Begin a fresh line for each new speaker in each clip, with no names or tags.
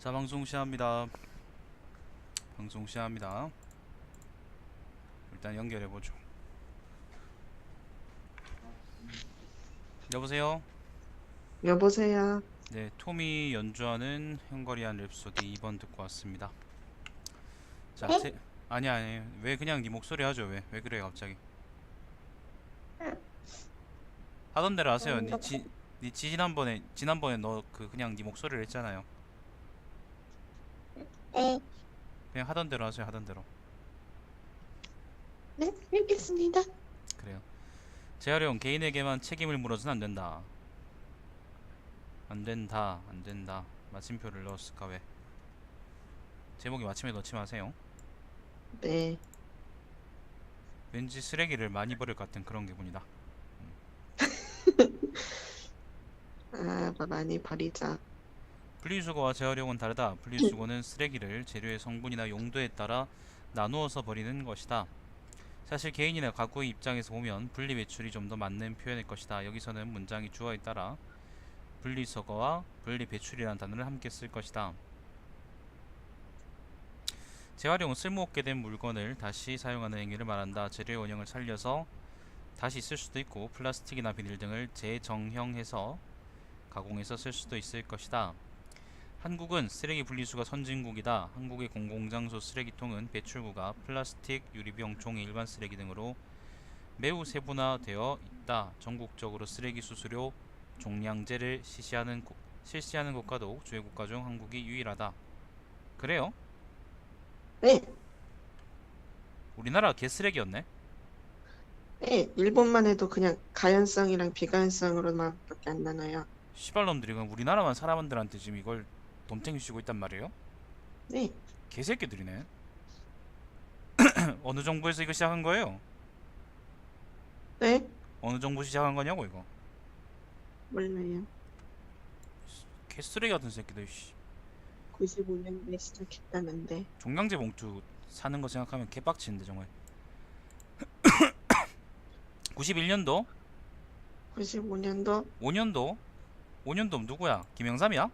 자, 방송 시작합니다. 방송 시작합니다. 일단 연결해보죠. 여보세요?
여보세요.
네, 톰이 연주하는 헝가리안 랩소디 2번 듣고 왔습니다. 자,
네?
아니, 왜 그냥 네 목소리 하죠? 왜 그래, 갑자기? 하던 대로 하세요. 지난번에 너 그냥 네 목소리를 했잖아요.
네,
그냥 하던 대로 하세요, 하던 대로.
네, 알겠습니다.
그래요. 재활용, 개인에게만 책임을 물어서는 안 된다. 안 된다. 마침표를 넣었을까, 왜? 제목이 마침에 넣지 마세요.
네,
왠지 쓰레기를 많이 버릴 것 같은 그런 기분이다.
뭐 많이 버리자.
분리수거와 재활용은 다르다. 분리수거는 쓰레기를 재료의 성분이나 용도에 따라 나누어서 버리는 것이다. 사실 개인이나 가구의 입장에서 보면 분리배출이 좀 더 맞는 표현일 것이다. 여기서는 문장이 주어에 따라 분리수거와 분리배출이라는 단어를 함께 쓸 것이다. 재활용은 쓸모없게 된 물건을 다시 사용하는 행위를 말한다. 재료의 원형을 살려서 다시 쓸 수도 있고 플라스틱이나 비닐 등을 재정형해서 가공해서 쓸 수도 있을 것이다. 한국은 쓰레기 분리수거 선진국이다. 한국의 공공장소 쓰레기통은 배출구가 플라스틱, 유리병, 종이, 일반 쓰레기 등으로 매우 세분화되어 있다. 전국적으로 쓰레기 수수료 종량제를 실시하는 국가도 주요 국가 중 한국이 유일하다. 그래요?
네,
우리나라 개쓰레기였네?
네, 일본만 해도 그냥 가연성이랑 비가연성으로만밖에 안 나눠요.
시발놈들이 그럼 우리나라만 사람들한테 지금 이걸 덤탱이 씌고 있단 말이에요?
네,
개새끼들이네. 어느 정부에서 이거 시작한 거예요?
네,
어느 정부 시작한 거냐고 이거.
몰라요.
개쓰레기 같은 새끼들.
95년도에 시작했다는데.
종량제 봉투 사는 거 생각하면 개빡치는데 정말. 91년도?
95년도
5년도? 5년도 누구야? 김영삼이야?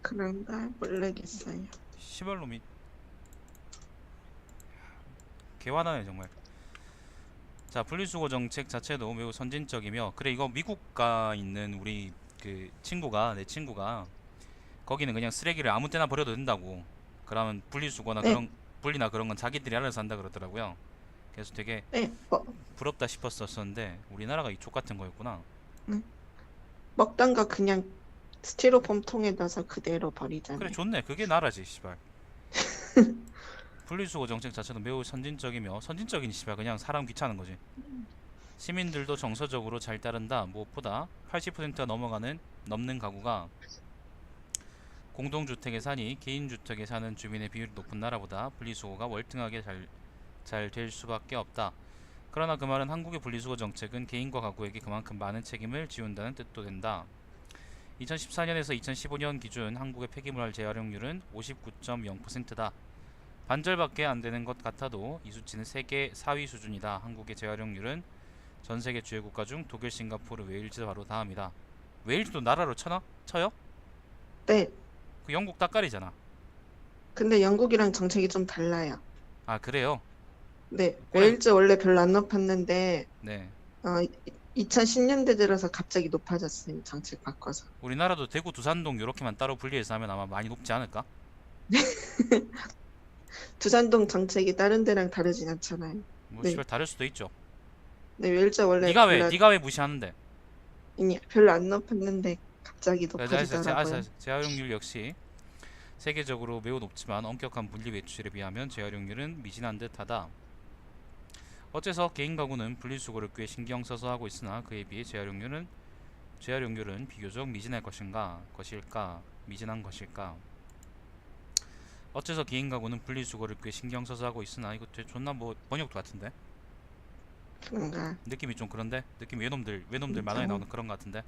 그런가 모르겠어요.
시발놈이 개화나네 정말. 자, 분리수거 정책 자체도 매우 선진적이며, 그래 이거 미국 가 있는 우리 내 친구가 거기는 그냥 쓰레기를 아무 때나 버려도 된다고. 그러면
네,
분리나 그런 건 자기들이 알아서 한다 그러더라고요. 그래서 되게
네,
부럽다 싶었었는데 우리나라가 이쪽 같은 거였구나.
음, 먹던 거 그냥 스티로폼 통에 넣어서 그대로
그래,
버리잖아요.
좋네. 그게 나라지 씨발. 분리수거 정책 자체도 매우 선진적이며, 선진적인 씨발 그냥 사람 귀찮은 거지. 시민들도 정서적으로 잘 따른다. 무엇보다 80%가 넘는 가구가 공동주택에 사니 개인주택에 사는 주민의 비율이 높은 나라보다 분리수거가 월등하게 잘 될 수밖에 없다. 그러나 그 말은 한국의 분리수거 정책은 개인과 가구에게 그만큼 많은 책임을 지운다는 뜻도 된다. 2014년에서 2015년 기준 한국의 폐기물 재활용률은 59.0%다. 반절밖에 안 되는 것 같아도 이 수치는 세계 4위 수준이다. 한국의 재활용률은 전 세계 주요 국가 중 독일, 싱가포르, 웨일즈 바로 다음이다. 웨일즈도 나라로 쳐요?
네,
그 영국 따까리잖아.
근데 영국이랑 정책이 좀 달라요.
아, 그래요?
네,
그래.
웨일즈 원래 별로 안 높았는데
네.
2010년대 들어서 갑자기 높아졌어요. 정책 바꿔서.
우리나라도 대구 두산동 요렇게만 따로 분리해서 하면 아마 많이 높지 않을까?
두산동 정책이 다른 데랑 다르진 않잖아요.
뭐
네,
시발 다를 수도 있죠.
네, 웨일즈 원래 별로
네가 왜 무시하는데?
별로 안 높았는데 갑자기 높아지더라고요.
재활용률 역시 세계적으로 매우 높지만 엄격한 분리 배출에 비하면 재활용률은 미진한 듯하다. 어째서 개인 가구는 분리수거를 꽤 신경 써서 하고 있으나 그에 비해 재활용률은 비교적 미진한 것일까? 어째서 개인 가구는 분리수거를 꽤 신경 써서 하고 있으나, 이거 존나 뭐 번역도 같은데?
그런가.
느낌이 좀 그런데? 느낌 외놈들 만화에
인정,
나오는 그런 거 같은데?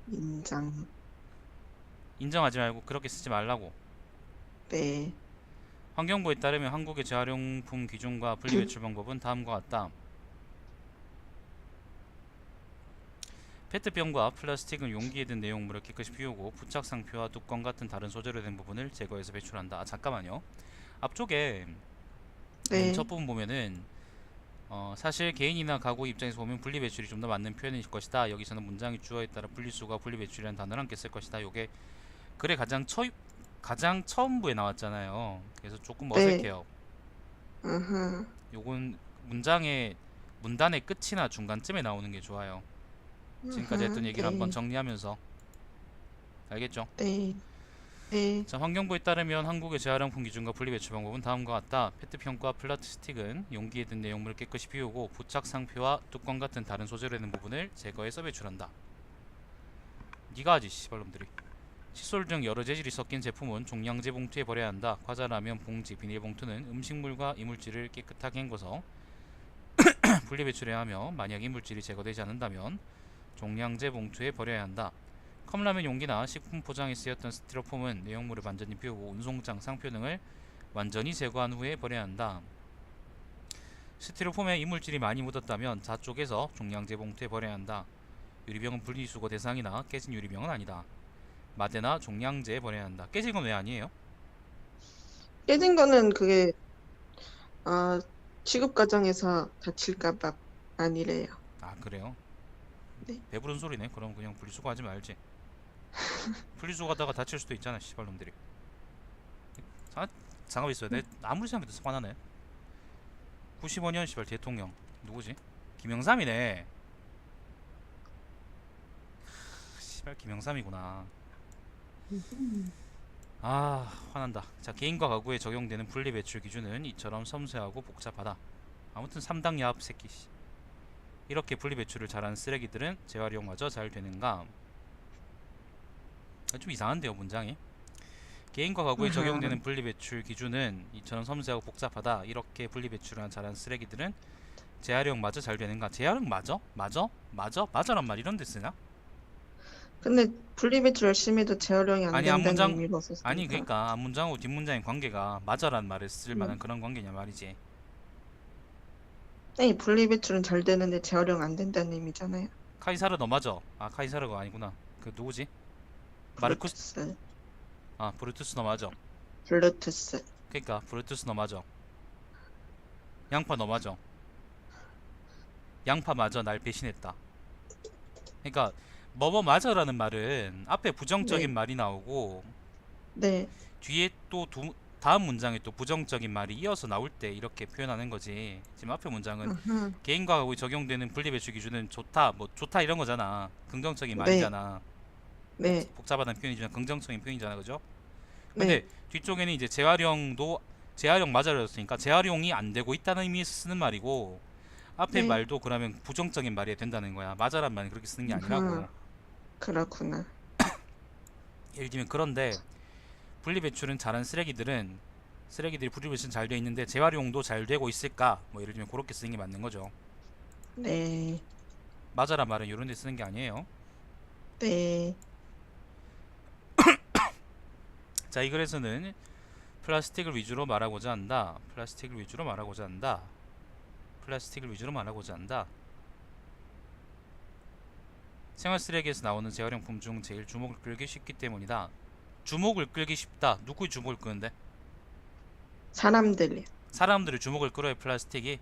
인정.
인정하지 말고 그렇게 쓰지 말라고.
네,
환경부에 따르면 한국의 재활용품 기준과 분리배출 방법은 다음과 같다. 페트병과 플라스틱은 용기에 든 내용물을 깨끗이 비우고 부착 상표와 뚜껑 같은 다른 소재로 된 부분을 제거해서 배출한다. 아, 잠깐만요. 앞쪽에 맨 첫
네,
부분 보면은 사실 개인이나 가구 입장에서 보면 분리 배출이 좀 더 맞는 표현일 것이다. 여기서는 문장이 주어에 따라 분리수거와 분리 배출이라는 단어를 함께 쓸 것이다. 요게 글의 가장 처음부에 나왔잖아요. 그래서 조금
네,
어색해요.
아하,
요건 문장의 문단의 끝이나 중간쯤에 나오는 게 좋아요. 지금까지
아하,
했던 얘기를 한번
네,
정리하면서 알겠죠?
네, 네,
자, 환경부에 따르면 한국의 재활용품 기준과 분리배출 방법은 다음과 같다. 페트병과 플라스틱은 용기에 든 내용물을 깨끗이 비우고 부착 상표와 뚜껑 같은 다른 소재로 된 부분을 제거해서 배출한다. 니가 하지 씨발놈들이. 칫솔 등 여러 재질이 섞인 제품은 종량제 봉투에 버려야 한다. 과자라면 봉지, 비닐봉투는 음식물과 이물질을 깨끗하게 헹궈서 분리배출해야 하며 만약 이물질이 제거되지 않는다면 종량제 봉투에 버려야 한다. 컵라면 용기나 식품 포장에 쓰였던 스티로폼은 내용물을 완전히 비우고 운송장, 상표 등을 완전히 제거한 후에 버려야 한다. 스티로폼에 이물질이 많이 묻었다면 좌쪽에서 종량제 봉투에 버려야 한다. 유리병은 분리수거 대상이나 깨진 유리병은 아니다. 마대나 종량제에 버려야 한다. 깨진 건 왜 아니에요?
깨진 거는 그게, 아, 취급 과정에서 다칠까 봐 아니래요.
아 그래요?
네,
배부른 소리네. 그럼 그냥 분리수거하지 말지. 분리수거하다가 다칠 수도 있잖아 씨발놈들이. 장갑 있어야 돼. 아무리 생각해도 화나네. 95년 씨발 대통령 누구지? 김영삼이네. 씨발 김영삼이구나. 아 화난다. 자, 개인과 가구에 적용되는 분리배출 기준은 이처럼 섬세하고 복잡하다. 아무튼 삼당 야합 새끼 씨. 이렇게 분리배출을 잘하는 쓰레기들은 재활용마저 잘 되는가? 좀 이상한데요 문장이. 개인과 가구에
아하,
적용되는 분리배출 기준은 이처럼 섬세하고 복잡하다. 이렇게 분리배출을 잘하는 쓰레기들은 재활용마저 잘 되는가? 재활용 맞아? 맞아? 맞아? 맞아란 말 이런 데 쓰냐?
근데 분리배출 열심히 해도 재활용이 안
아니
된다는
앞문장
의미로
아니
썼으니까.
그러니까 앞문장하고 뒷문장의 관계가 맞아란 말을 쓸
네.
만한 그런 관계냐 말이지.
네, 분리배출은 잘 되는데 재활용 안 된다는 의미잖아요.
카이사르 너 맞아? 아 카이사르가 아니구나. 그 누구지? 마르쿠스.
블루투스,
아 브루투스 너 맞아.
블루투스.
그러니까 브루투스 너 맞아. 양파 너 맞아. 양파 맞아. 날 배신했다. 그러니까 뭐뭐 맞아라는 말은 앞에 부정적인
네,
말이 나오고
네,
뒤에 또 다음 문장에 또 부정적인 말이 이어서 나올 때 이렇게 표현하는 거지. 지금 앞에 문장은
아하,
개인과 가구에 적용되는 분리배출 기준은 좋다, 뭐 좋다 이런 거잖아. 긍정적인
네,
말이잖아.
네,
복잡하다는 표현이지만 긍정적인 표현이잖아, 그죠?
네,
근데 뒤쪽에는 이제 재활용도 재활용 맞아였으니까 재활용이 안 되고 있다는 의미에서 쓰는 말이고 앞에
네.
말도 그러면 부정적인 말이 된다는 거야. 맞아란 말은 그렇게 쓰는 게 아니라고.
아하, 그렇구나.
예를 들면 그런데 분리배출은 잘한 쓰레기들이 분리배출은 잘 돼 있는데 재활용도 잘 되고 있을까? 뭐 예를 들면 그렇게 쓰는 게 맞는 거죠.
네,
맞아란 말은 이런 데 쓰는 게 아니에요.
네,
자, 이 글에서는 플라스틱을 위주로 말하고자 한다. 플라스틱을 위주로 말하고자 한다. 플라스틱을 위주로 말하고자 한다. 생활 쓰레기에서 나오는 재활용품 중 제일 주목을 끌기 쉽기 때문이다. 주목을 끌기 쉽다. 누구의 주목을 끄는데?
사람들이요.
사람들의 주목을 끌어요, 플라스틱이.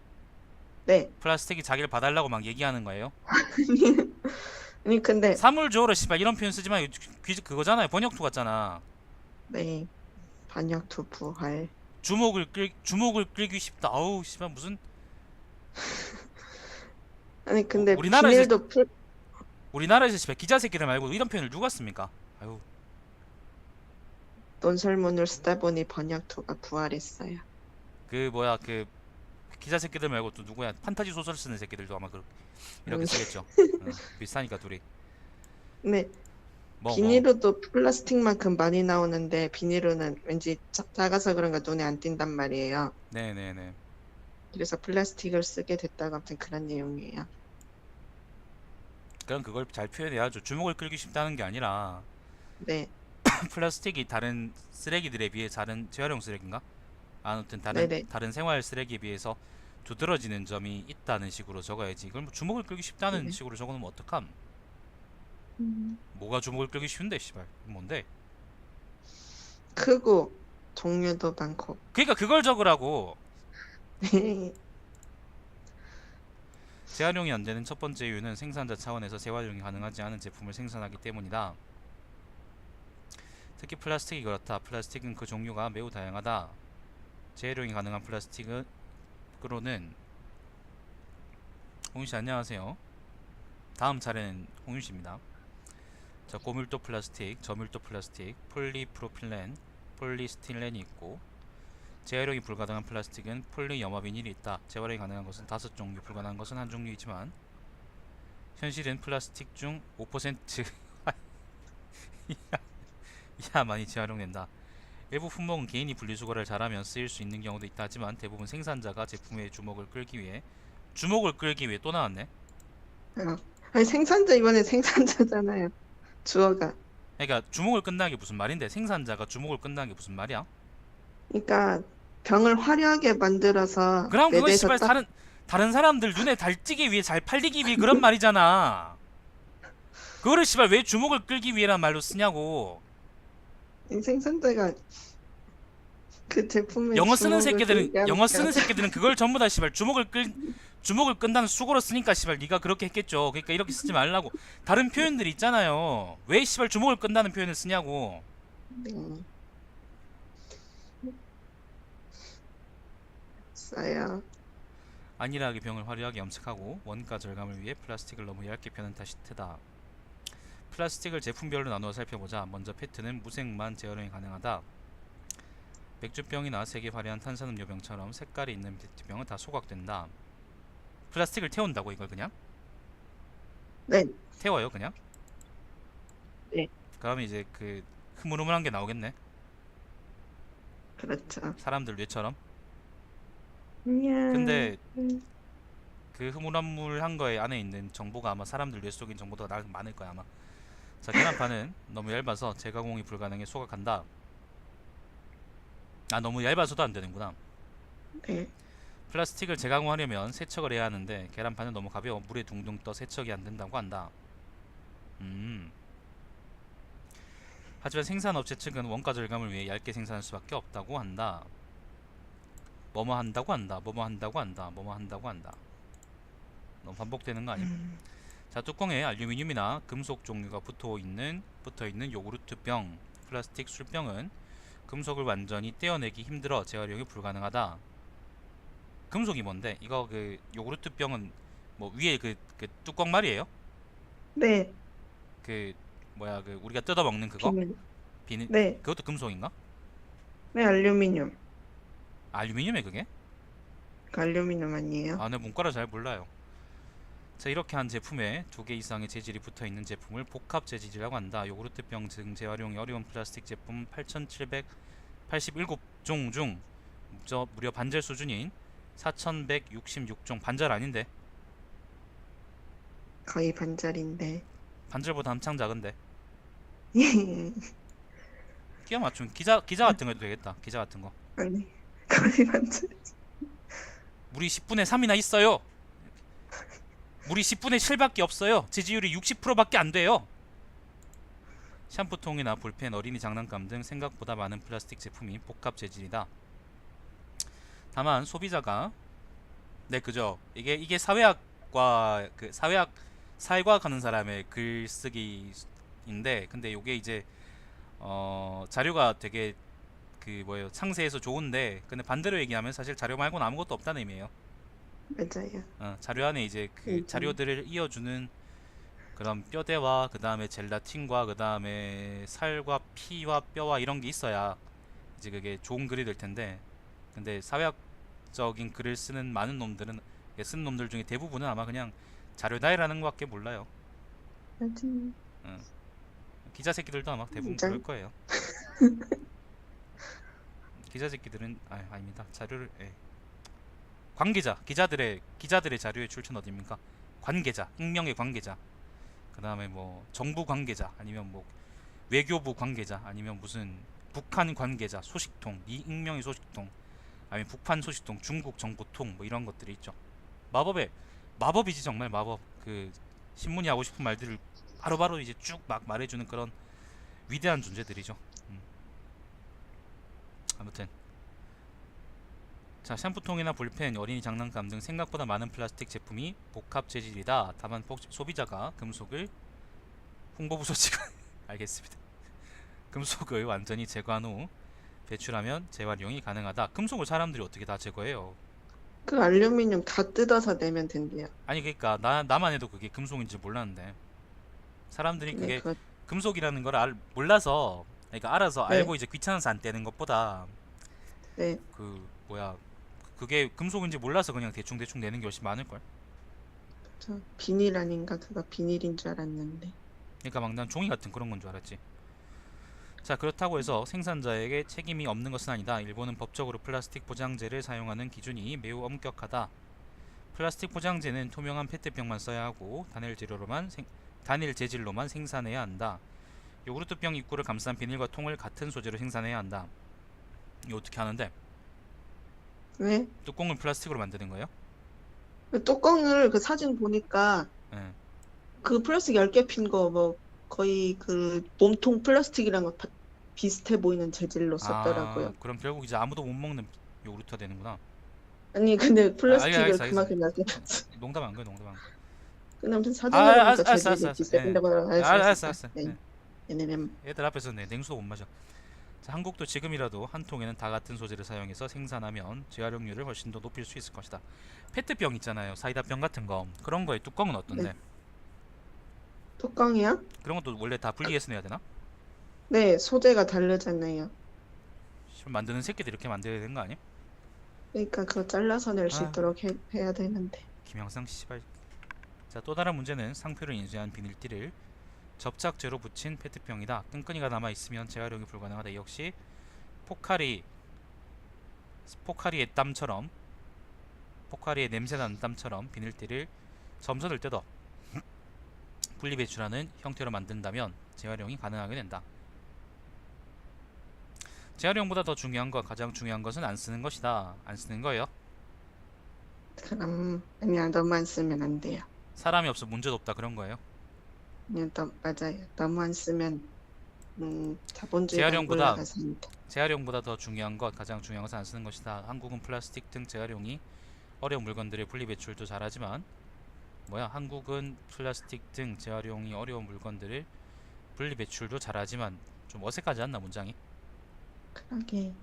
네.
플라스틱이 자기를 봐달라고 막 얘기하는 거예요.
아니, 근데,
사물 주어라 씨발 이런 표현 쓰지 마. 그거잖아요. 번역투 같잖아.
네, 반역투 부활.
주목을 끌기 쉽다. 아우 씨발 무슨
아니, 근데
우리나라에서
비닐도
우리나라에서 씨발 기자 새끼들 말고 이런 표현을 누가 씁니까? 아유
논설문을 쓰다 보니 번역투가 부활했어요.
그 뭐야 그 기자 새끼들 말고 또 누구야 판타지 소설 쓰는 새끼들도 아마 이렇게
뭔
쓰겠죠. 비슷하니까 둘이
근데
뭐
비닐로도 플라스틱만큼 많이 나오는데 비닐로는 왠지 작아서 그런가 눈에 안 띈단 말이에요.
네네네.
그래서 플라스틱을 쓰게 됐다고 아무튼 그런 내용이에요.
그럼 그걸 잘 표현해야죠. 주목을 끌기 쉽다는 게 아니라
네,
플라스틱이 다른 쓰레기들에 비해 다른 재활용 쓰레기인가? 아무튼
네네.
다른 생활 쓰레기에 비해서 두드러지는 점이 있다는 식으로 적어야지. 그걸 뭐 주목을 끌기 쉽다는
네.
식으로 적어놓으면 어떡함? 뭐가 주목을 끌기 쉬운데 씨발. 뭔데?
크고 종류도 많고.
그러니까 그걸 적으라고. 재활용이 안 되는 첫 번째 이유는 생산자 차원에서 재활용이 가능하지 않은 제품을 생산하기 때문이다. 특히 플라스틱이 그렇다. 플라스틱은 그 종류가 매우 다양하다. 재활용이 가능한 플라스틱으로는 홍윤씨 안녕하세요. 다음 차례는 홍윤씨입니다. 자, 고밀도 플라스틱, 저밀도 플라스틱, 폴리프로필렌, 폴리스틸렌이 있고 재활용이 불가능한 플라스틱은 폴리염화비닐이 있다. 재활용이 가능한 것은 5종류, 불가능한 것은 한 종류이지만 현실은 플라스틱 중 5% 이하 많이 재활용된다. 일부 품목은 개인이 분리수거를 잘하면 쓰일 수 있는 경우도 있다 하지만 대부분 생산자가 제품의 주목을 끌기 위해 또 나왔네.
아니, 생산자, 이번에 생산자잖아요. 주어가.
그러니까 주목을 끈다는 게 무슨 말인데 생산자가 주목을 끈다는 게 무슨 말이야?
그러니까 병을 화려하게 만들어서
그럼 그거
매대에서
씨발 다른 사람들 눈에 달찌기 위해 잘 팔리기 위해 그런 말이잖아. 그거를 씨발 왜 주목을 끌기 위해란 말로 쓰냐고.
생산자가 그 제품의
영어 쓰는
주목을 끌게
새끼들은 그걸 전부 다 씨발 주목을 끈다는 수고로 쓰니까 씨발 네가 그렇게 했겠죠. 그러니까 이렇게 쓰지 말라고. 다른 표현들이 있잖아요. 왜 씨발 주목을 끈다는 표현을 쓰냐고.
네. 써요.
안일하게 병을 화려하게 염색하고 원가 절감을 위해 플라스틱을 너무 얇게 펴는 탓이 트다. 플라스틱을 제품별로 나누어 살펴보자. 먼저 페트는 무색만 재활용이 가능하다. 맥주병이나 색이 화려한 탄산음료병처럼 색깔이 있는 페트병은 다 소각된다. 플라스틱을 태운다고 이걸 그냥?
네.
태워요 그냥?
네.
그러면 이제 그 흐물흐물한 게 나오겠네.
그렇죠.
사람들 뇌처럼.
안녕.
근데 그 흐물흐물한 거에 안에 있는 정보가 아마 사람들 뇌 속인 정보보다 많을 거야 아마. 자, 계란판은 너무 얇아서 재가공이 불가능해 소각한다. 아, 너무 얇아서도 안 되는구나.
네.
플라스틱을 재가공하려면 세척을 해야 하는데 계란판은 너무 가벼워 물에 둥둥 떠 세척이 안 된다고 한다. 하지만 생산업체 측은 원가 절감을 위해 얇게 생산할 수밖에 없다고 한다. 뭐뭐 한다고 한다. 뭐뭐 한다고 한다. 뭐뭐 한다고 한다. 너무 반복되는 거 아님? 자, 뚜껑에 알루미늄이나 금속 종류가 붙어있는 요구르트병, 플라스틱 술병은 금속을 완전히 떼어내기 힘들어 재활용이 불가능하다. 금속이 뭔데? 이거 그 요구르트병은 뭐 위에 그 뚜껑 말이에요?
네.
그 뭐야 그 우리가 뜯어 먹는 그거? 비닐.
네.
그것도 금속인가?
네, 알루미늄.
알루미늄에 그게?
그 알루미늄 아니에요?
아, 내 문과라 잘 몰라요. 자, 이렇게 한 제품에 2개 이상의 재질이 붙어있는 제품을 복합 재질이라고 한다. 요구르트병 등 재활용이 어려운 플라스틱 제품 8,787종 중 무려 반절 수준인 4,166종. 반절 아닌데?
거의 반절인데.
반절보다 한창 작은데? 끼워 맞춘 기자 같은 거 해도 되겠다. 기자 같은 거.
아니, 거의 반절.
물이 10분의 3이나 있어요. 물이 10분의 7밖에 없어요. 지지율이 60%밖에 안 돼요. 샴푸통이나 볼펜, 어린이 장난감 등 생각보다 많은 플라스틱 제품이 복합 재질이다. 다만 소비자가 그죠. 이게 사회학과 사회과학 하는 사람의 글쓰기인데, 근데 요게 이제 자료가 되게 상세해서 좋은데, 근데 반대로 얘기하면 사실 자료 말고는 아무것도 없다는 의미예요.
맞아요.
자료 안에 이제 자료들을 이어주는 그런 뼈대와 그 다음에 젤라틴과 그 다음에 살과 피와 뼈와 이런 게 있어야 이제 그게 좋은 글이 될 텐데, 근데 사회학적인 글을 쓰는 많은 놈들은 쓴 놈들 중에 대부분은 아마 그냥 자료다이라는 것밖에 몰라요.
맞아요.
기자 새끼들도 아마 대부분
진짜?
그럴 거예요. 기자 새끼들은 아닙니다. 자료를 관계자, 기자들의 자료의 출처는 어디입니까? 관계자, 익명의 관계자. 그 다음에 뭐 정부 관계자, 아니면 뭐 외교부 관계자, 아니면 무슨 북한 관계자, 소식통, 이 익명의 소식통, 아니면 북한 소식통, 중국 정보통, 뭐 이런 것들이 있죠. 마법이지 정말 마법. 그 신문이 하고 싶은 말들을 바로바로 이제 쭉 막 말해주는 그런 위대한 존재들이죠. 음. 아무튼 자, 샴푸통이나 볼펜, 어린이 장난감 등 생각보다 많은 플라스틱 제품이 복합 재질이다. 다만 소비자가 금속을 홍보부서지가 알겠습니다. 금속을 완전히 제거한 후 배출하면 재활용이 가능하다. 금속을 사람들이 어떻게 다 제거해요?
그 알루미늄 다 뜯어서 내면 된대요.
아니 그러니까 나만 해도 그게 금속인지 몰랐는데 사람들이
근데
그게
그거
금속이라는 걸 몰라서 그러니까 알아서
네,
알고 이제 귀찮아서 안 떼는 것보다
네,
그 뭐야 그게 금속인지 몰라서 그냥 대충 내는 게 훨씬 많을걸.
저 비닐 아닌가? 그거 비닐인 줄 알았는데.
그러니까 막 난 종이 같은 그런 건 줄 알았지. 자, 그렇다고 해서 생산자에게 책임이 없는 것은 아니다. 일본은 법적으로 플라스틱 포장재를 사용하는 기준이 매우 엄격하다. 플라스틱 포장재는 투명한 페트병만 써야 하고 단일 재질로만 생산해야 한다. 요구르트병 입구를 감싼 비닐과 통을 같은 소재로 생산해야 한다. 이거 어떻게 하는데?
왜?
뚜껑을 플라스틱으로 만드는 거예요?
그 뚜껑을 그 사진 보니까
예.
그 플라스틱 얇게 핀 거 뭐 거의 그 몸통 플라스틱이랑 비슷해 보이는 재질로
아,
썼더라고요.
그럼 결국 이제 아무도 못 먹는 요구르트가 되는구나.
아니 근데 플라스틱을
알겠어.
그만큼 얇게
농담 안 거야, 농담 안 거야.
근데 아무튼
아,
사진을 보니까
알았어.
재질이 비슷해
예.
보인다고 알았어.
알았어.
네.
예.
얘네는
애들 앞에서 내 냉수도 못 마셔. 자, 한국도 지금이라도 한 통에는 다 같은 소재를 사용해서 생산하면 재활용률을 훨씬 더 높일 수 있을 것이다. 페트병 있잖아요. 사이다병 같은 거. 그런 거의 뚜껑은
네.
어떤데?
뚜껑이야?
그런 것도 원래 다 분리해서 내야 되나?
네, 소재가 다르잖아요.
만드는 새끼들 이렇게 만들어야 되는 거 아니야?
그러니까 그거 잘라서 낼 수
아,
있도록 해야 되는데.
김영상 씨발. 자, 또 다른 문제는 상표를 인쇄한 비닐띠를 접착제로 붙인 페트병이다. 끈끈이가 남아 있으면 재활용이 불가능하다. 이 역시 포카리 포카리의 땀처럼 포카리의 냄새나는 땀처럼 비닐띠를 점선을 뜯어 분리 배출하는 형태로 만든다면 재활용이 가능하게 된다. 재활용보다 더 중요한 것, 가장 중요한 것은 안 쓰는 것이다. 안 쓰는 거예요.
그럼 아니야, 너무 안 쓰면 안 돼요.
사람이 없어 문제도 없다 그런 거예요.
그냥 맞아요. 너무 안 쓰면 자본주의가
재활용보다
올라가습니다.
재활용보다 더 중요한 것, 가장 중요한 것은 안 쓰는 것이다. 한국은 플라스틱 등 재활용이 어려운 물건들의 분리 배출도 잘하지만 한국은 플라스틱 등 재활용이 어려운 물건들을 분리 배출도 잘하지만 좀 어색하지 않나 문장이?
그러게.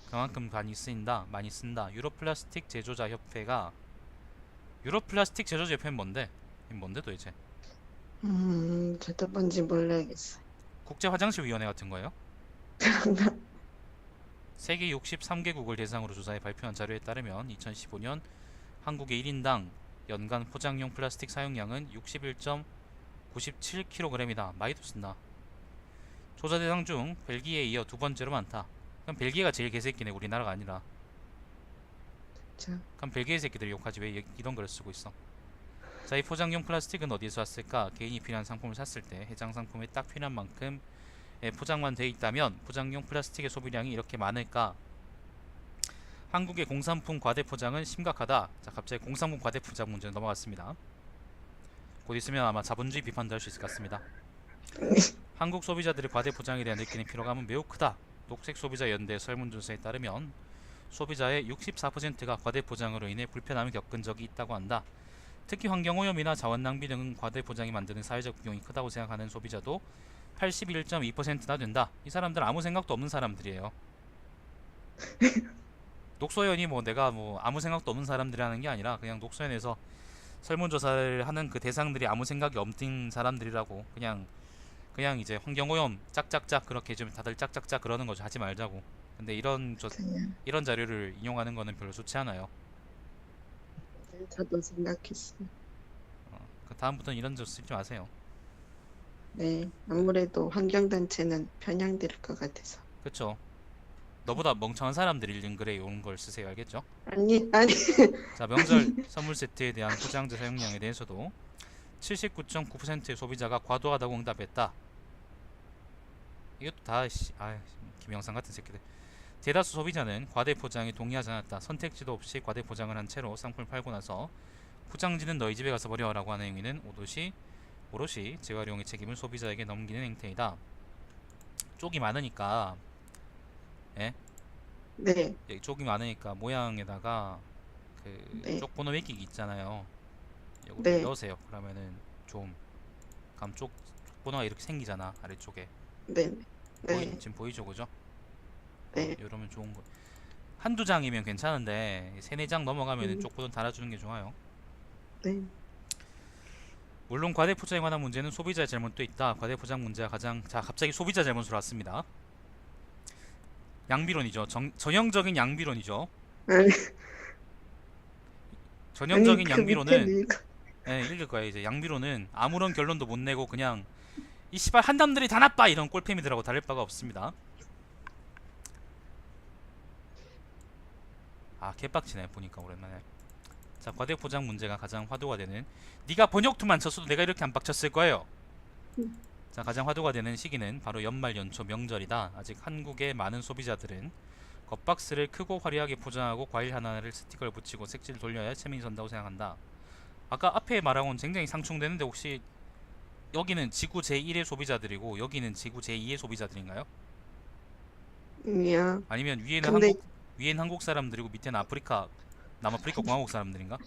그만큼 많이 쓴다. 유럽 플라스틱 제조자 협회가 유럽 플라스틱 제조자 협회는 뭔데? 이게 뭔데 도대체?
저도 뭔지 몰라야겠어요.
국제 화장실 위원회 같은 거예요? 세계 63개국을 대상으로 조사해 발표한 자료에 따르면 2015년 한국의 1인당 연간 포장용 플라스틱 사용량은 61.97kg이다. 많이도 쓴다. 조사 대상 중 벨기에에 이어 두 번째로 많다. 그럼 벨기에가 제일 개새끼네, 우리나라가 아니라.
자,
그럼 벨기에 새끼들이 욕하지 왜 이런 글을 쓰고 있어? 자, 이 포장용 플라스틱은 어디에서 왔을까? 개인이 필요한 상품을 샀을 때 해당 상품에 딱 필요한 만큼 포장만 돼 있다면 포장용 플라스틱의 소비량이 이렇게 많을까? 한국의 공산품 과대 포장은 심각하다. 자, 갑자기 공산품 과대 포장 문제로 넘어갔습니다. 곧 있으면 아마 자본주의 비판도 할 수 있을 것 같습니다. 한국 소비자들의 과대 포장에 대한 느끼는 피로감은 매우 크다. 녹색 소비자 연대 설문조사에 따르면 소비자의 64%가 과대 포장으로 인해 불편함을 겪은 적이 있다고 한다. 특히 환경오염이나 자원 낭비 등 과대 포장이 만드는 사회적 비용이 크다고 생각하는 소비자도 81.2%나 된다. 이 사람들 아무 생각도 없는 사람들이에요. 녹소연이 내가 아무 생각도 없는 사람들이라는 게 아니라 그냥 녹소연에서 설문조사를 하는 그 대상들이 아무 생각이 없는 사람들이라고. 그냥 이제 환경오염 짝짝짝 그렇게 좀 다들 짝짝짝 그러는 거죠. 하지 말자고. 근데
그냥
이런 자료를 인용하는 거는 별로 좋지 않아요.
저도 생각했어요.
그 다음부터는 이런 저 쓰지 마세요.
네, 아무래도 환경단체는 편향될 것 같아서.
그쵸? 너보다 멍청한 사람들이 읽는 글에 이런 걸 쓰세요. 알겠죠?
아니,
자, 명절 선물 세트에 대한 포장재 사용량에 대해서도 79.9%의 소비자가 과도하다고 응답했다. 이것도 다 김영상 같은 새끼들. 대다수 소비자는 과대 포장에 동의하지 않았다. 선택지도 없이 과대 포장을 한 채로 상품을 팔고 나서 포장지는 너희 집에 가서 버려라고 하는 행위는 오롯이 오롯이 재활용의 책임을 소비자에게 넘기는 행태이다. 쪽이 많으니까, 예?
네,
여기 쪽이 많으니까 모양에다가 그
네,
쪽 번호 매기기 있잖아요. 이거를
네,
넣으세요. 그러면은 좀 감쪽 번호가 이렇게 생기잖아, 아래쪽에.
네, 네,
지금 보이죠, 그죠?
네,
이러면 좋은 거. 한두 장이면 괜찮은데 세네 장 넘어가면은
음,
쪽 번호 달아주는 게 좋아요.
네,
물론 과대 포장에 관한 문제는 소비자의 잘못도 있다. 과대 포장 문제가 가장, 자, 갑자기 소비자 잘못으로 왔습니다. 양비론이죠. 전형적인 양비론이죠.
아니, 아니
전형적인
그 밑에
양비론은,
밀가,
예, 읽을 거예요. 이제 양비론은 아무런 결론도 못 내고 그냥 이 씨발 한남들이 다 나빠 이런 꼴패미들하고 다를 바가 없습니다. 아, 개빡치네 보니까 오랜만에. 자, 과대 포장 문제가 가장 화두가 되는, 네가 번역투만 쳤어도 내가 이렇게 안 빡쳤을 거예요. 자, 가장 화두가 되는 시기는 바로 연말 연초 명절이다. 아직 한국의 많은 소비자들은 겉박스를 크고 화려하게 포장하고 과일 하나를 스티커를 붙이고 색지를 돌려야 체면이 선다고 생각한다. 아까 앞에 말한 건 굉장히 상충되는데 혹시 여기는 지구 제1의 소비자들이고 여기는 지구 제2의 소비자들인가요?
야,
아니면
근데
위에는 한국 사람들이고 밑에는 남아프리카 공화국 사람들인가?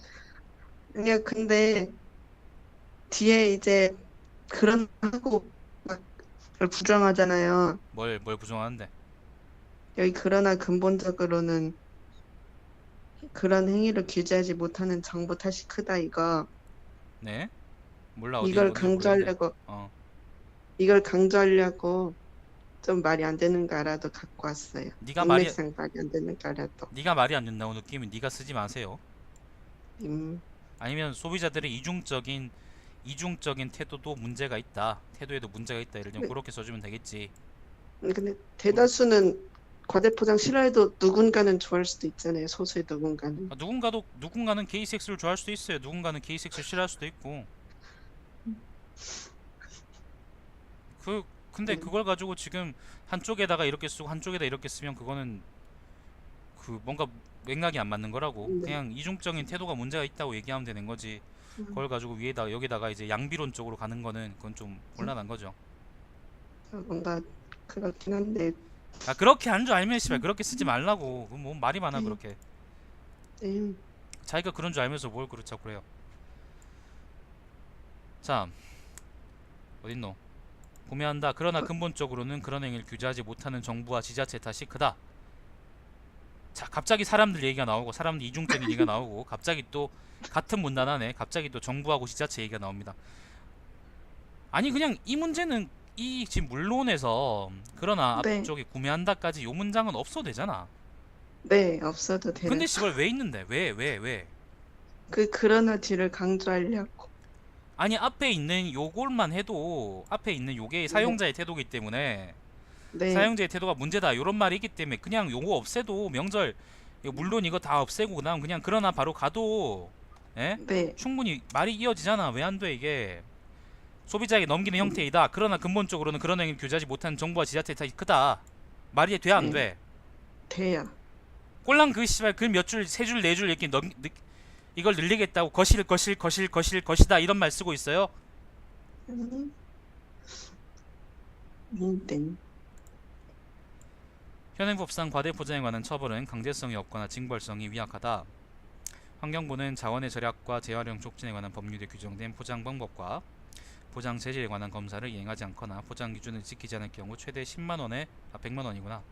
아니야, 근데 뒤에 이제 그런 하고 막 그걸 부정하잖아요.
뭘 부정하는데?
여기 그러나 근본적으로는 그런 행위를 규제하지 못하는 정부 탓이 크다 이거.
네? 몰라,
이걸
어디를 보겠는데.
강조하려고
어.
이걸 강조하려고 좀 말이 안 되는 거 알아도 갖고 왔어요.
네가 말이
인맥상 말이 안 되는 거 알아도.
네가 말이 안 된다고 느끼면 네가 쓰지 마세요.
음,
아니면 소비자들의 이중적인 태도도 문제가 있다. 태도에도 문제가 있다. 예를 들면
근데,
그렇게 써주면 되겠지.
근데
그러-
대다수는 과대포장 싫어해도 누군가는 좋아할 수도 있잖아요. 소수의 누군가는.
누군가는 게이 섹스를 좋아할 수도 있어요. 누군가는 게이 섹스를 싫어할 수도 있고. 그 근데
네,
그걸 가지고 지금 한쪽에다가 이렇게 쓰고 한쪽에다 이렇게 쓰면 그거는 그 뭔가 맥락이 안 맞는 거라고.
네.
그냥 이중적인 태도가 문제가 있다고 얘기하면 되는 거지.
음,
그걸 가지고 위에다가 여기다가 이제 양비론 쪽으로 가는 거는 그건 좀 곤란한 거죠.
뭔가 그렇긴 한데.
아, 그렇게 한 줄 알면 씨발
음,
그렇게 쓰지 말라고. 그뭐 말이 많아
네,
그렇게.
네,
자기가 그런 줄 알면서 뭘 그렇자고 그래요. 자, 어딨노? 구매한다. 그러나
어,
근본적으로는 그런 행위를 규제하지 못하는 정부와 지자체 탓이 크다. 자, 갑자기 사람들 얘기가 나오고 사람들 이중적인 얘기가 나오고 갑자기 또 같은 문단 안에 갑자기 또 정부하고 지자체 얘기가 나옵니다. 아니 그냥 이 문제는 이 지금 물론에서 그러나
네,
앞쪽에 구매한다까지 요 문장은 없어도 되잖아.
네, 없어도 돼요.
근데 씨발 왜 있는데? 왜?
그러나 뒤를 강조하려고.
아니 앞에 있는 요걸만 해도 앞에 있는 요게
네,
사용자의 태도이기 때문에
네,
사용자의 태도가 문제다 요런 말이 있기 때문에 그냥 요거 없애도 명절 물론 이거 다 없애고 그다음 그냥 그러나 바로 가도 예?
네,
충분히 말이 이어지잖아. 왜 안 돼 이게? 소비자에게 넘기는
음,
형태이다. 그러나 근본적으로는 그런 행위를 규제하지 못한 정부와 지자체 탓이 크다. 말이 돼 안
네,
돼?
돼요.
꼴랑 그 씨발 글 몇 줄 세 줄 네 줄 이렇게 이걸 늘리겠다고 것이다 이런 말 쓰고 있어요.
음, 네,
현행법상 과대 포장에 관한 처벌은 강제성이 없거나 징벌성이 미약하다. 환경부는 자원의 절약과 재활용 촉진에 관한 법률에 규정된 포장 방법과 포장 재질에 관한 검사를 이행하지 않거나 포장 기준을 지키지 않을 경우 최대 10만 원에 100만 원이구나.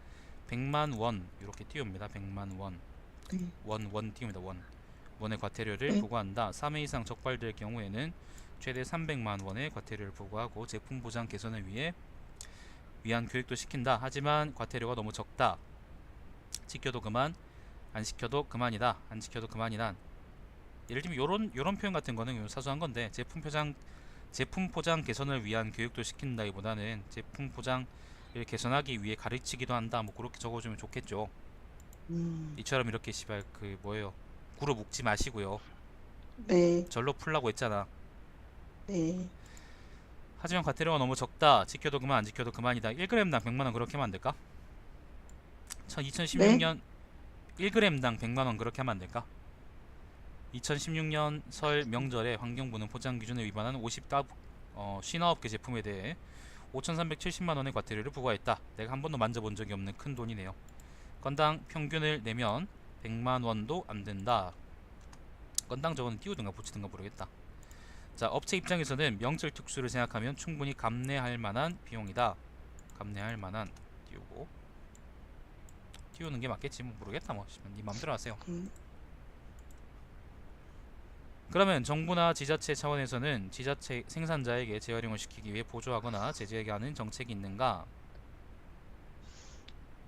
100만 원 이렇게 띄웁니다. 100만 원.
네,
원 띄웁니다. 원의 과태료를
네,
부과한다. 3회 이상 적발될 경우에는 최대 300만 원의 과태료를 부과하고 제품 보장 개선을 위한 교육도 시킨다. 하지만 과태료가 너무 적다. 지켜도 그만, 안 시켜도 그만이다. 안 지켜도 그만이다. 예를 들면 요런 표현 같은 거는 사소한 건데 제품 포장 개선을 위한 교육도 시킨다기보다는 제품 포장을 개선하기 위해 가르치기도 한다. 뭐 그렇게 적어주면 좋겠죠.
음,
이처럼 이렇게 씨발 그 뭐예요? 구로 묶지 마시고요.
네,
절로 풀라고 했잖아.
네,
하지만 과태료가 너무 적다. 지켜도 그만 안 지켜도 그만이다. 1g당 100만원 그렇게 하면 안 될까?
네,
2016년 1g당 100만원 그렇게 하면 안 될까? 2016년 설 명절에 환경부는 포장 기준에 위반한 신화업계 제품에 대해 5,370만 원의 과태료를 부과했다. 내가 한 번도 만져본 적이 없는 큰 돈이네요. 건당 평균을 내면 100만 원도 안 된다. 건당 저거는 띄우든가 붙이든가 모르겠다. 자, 업체 입장에서는 명절 특수를 생각하면 충분히 감내할 만한 비용이다. 감내할 만한 띄우고 띄우는 게 맞겠지 뭐 모르겠다 뭐 니 맘대로 하세요.
음,
그러면 정부나 지자체 차원에서는 지자체 생산자에게 재활용을 시키기 위해 보조하거나 제재하는 정책이 있는가?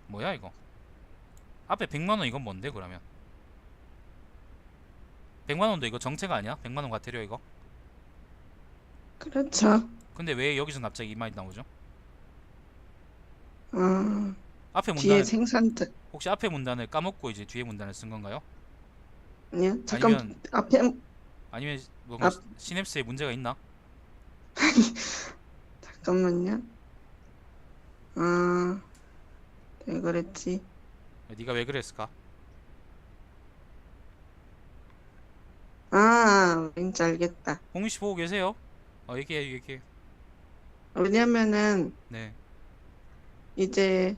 뭐야 이거? 앞에 100만 원 이건 뭔데 그러면? 100만 원도 이거 정책 아니야? 100만 원 과태료 이거?
그렇죠.
근데 왜 여기서 갑자기 이 말이 나오죠?
어,
앞에
뒤에
문단을
생산자,
혹시 앞에 문단을 까먹고 이제 뒤에 문단을 쓴 건가요?
아니요, 잠깐,
아니면
앞에,
아니면 뭔가
앞,
시냅스에 문제가 있나?
잠깐만요. 아, 왜 그랬지?
네가 왜 그랬을까?
아, 왠지 알겠다.
홍윤 씨 보고 계세요? 얘기해.
왜냐면은,
네,
이제,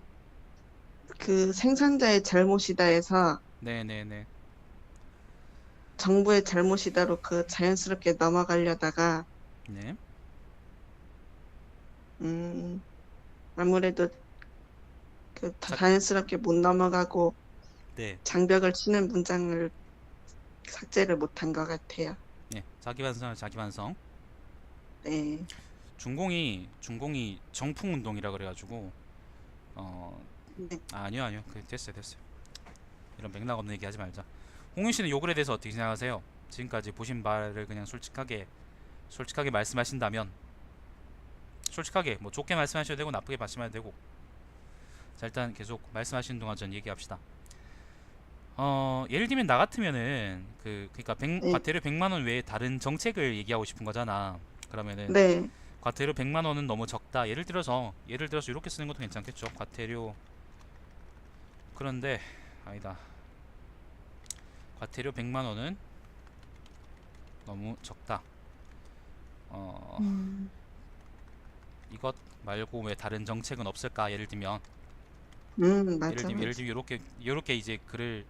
그 생산자의 잘못이다 해서,
네.
정부의 잘못이다로 그 자연스럽게 넘어가려다가,
네.
음, 아무래도 그
자,
자연스럽게 못 넘어가고
네,
장벽을 치는 문장을 삭제를 못한 것 같아요.
네. 자기 반성을 자기 반성.
네,
준공이 정풍 운동이라 그래가지고 어
네.
아니요 그 됐어요. 이런 맥락 없는 얘기 하지 말자. 홍윤 씨는 요 글에 대해서 어떻게 생각하세요? 지금까지 보신 바를 그냥 솔직하게 말씀하신다면 솔직하게 뭐 좋게 말씀하셔도 되고 나쁘게 말씀하셔도 되고 자 일단 계속 말씀하시는 동안 전 얘기합시다. 예를 들면 나 같으면은 그러니까
네,
과태료 100만 원 외에 다른 정책을 얘기하고 싶은 거잖아. 그러면은
네,
과태료 100만 원은 너무 적다. 예를 들어서 이렇게 쓰는 것도 괜찮겠죠. 과태료 그런데 아니다. 과태료 100만 원은 너무 적다. 어,
음,
이것 말고 왜 다른 정책은 없을까?
맞아,
예를
맞아.
들면 요렇게 이제 글을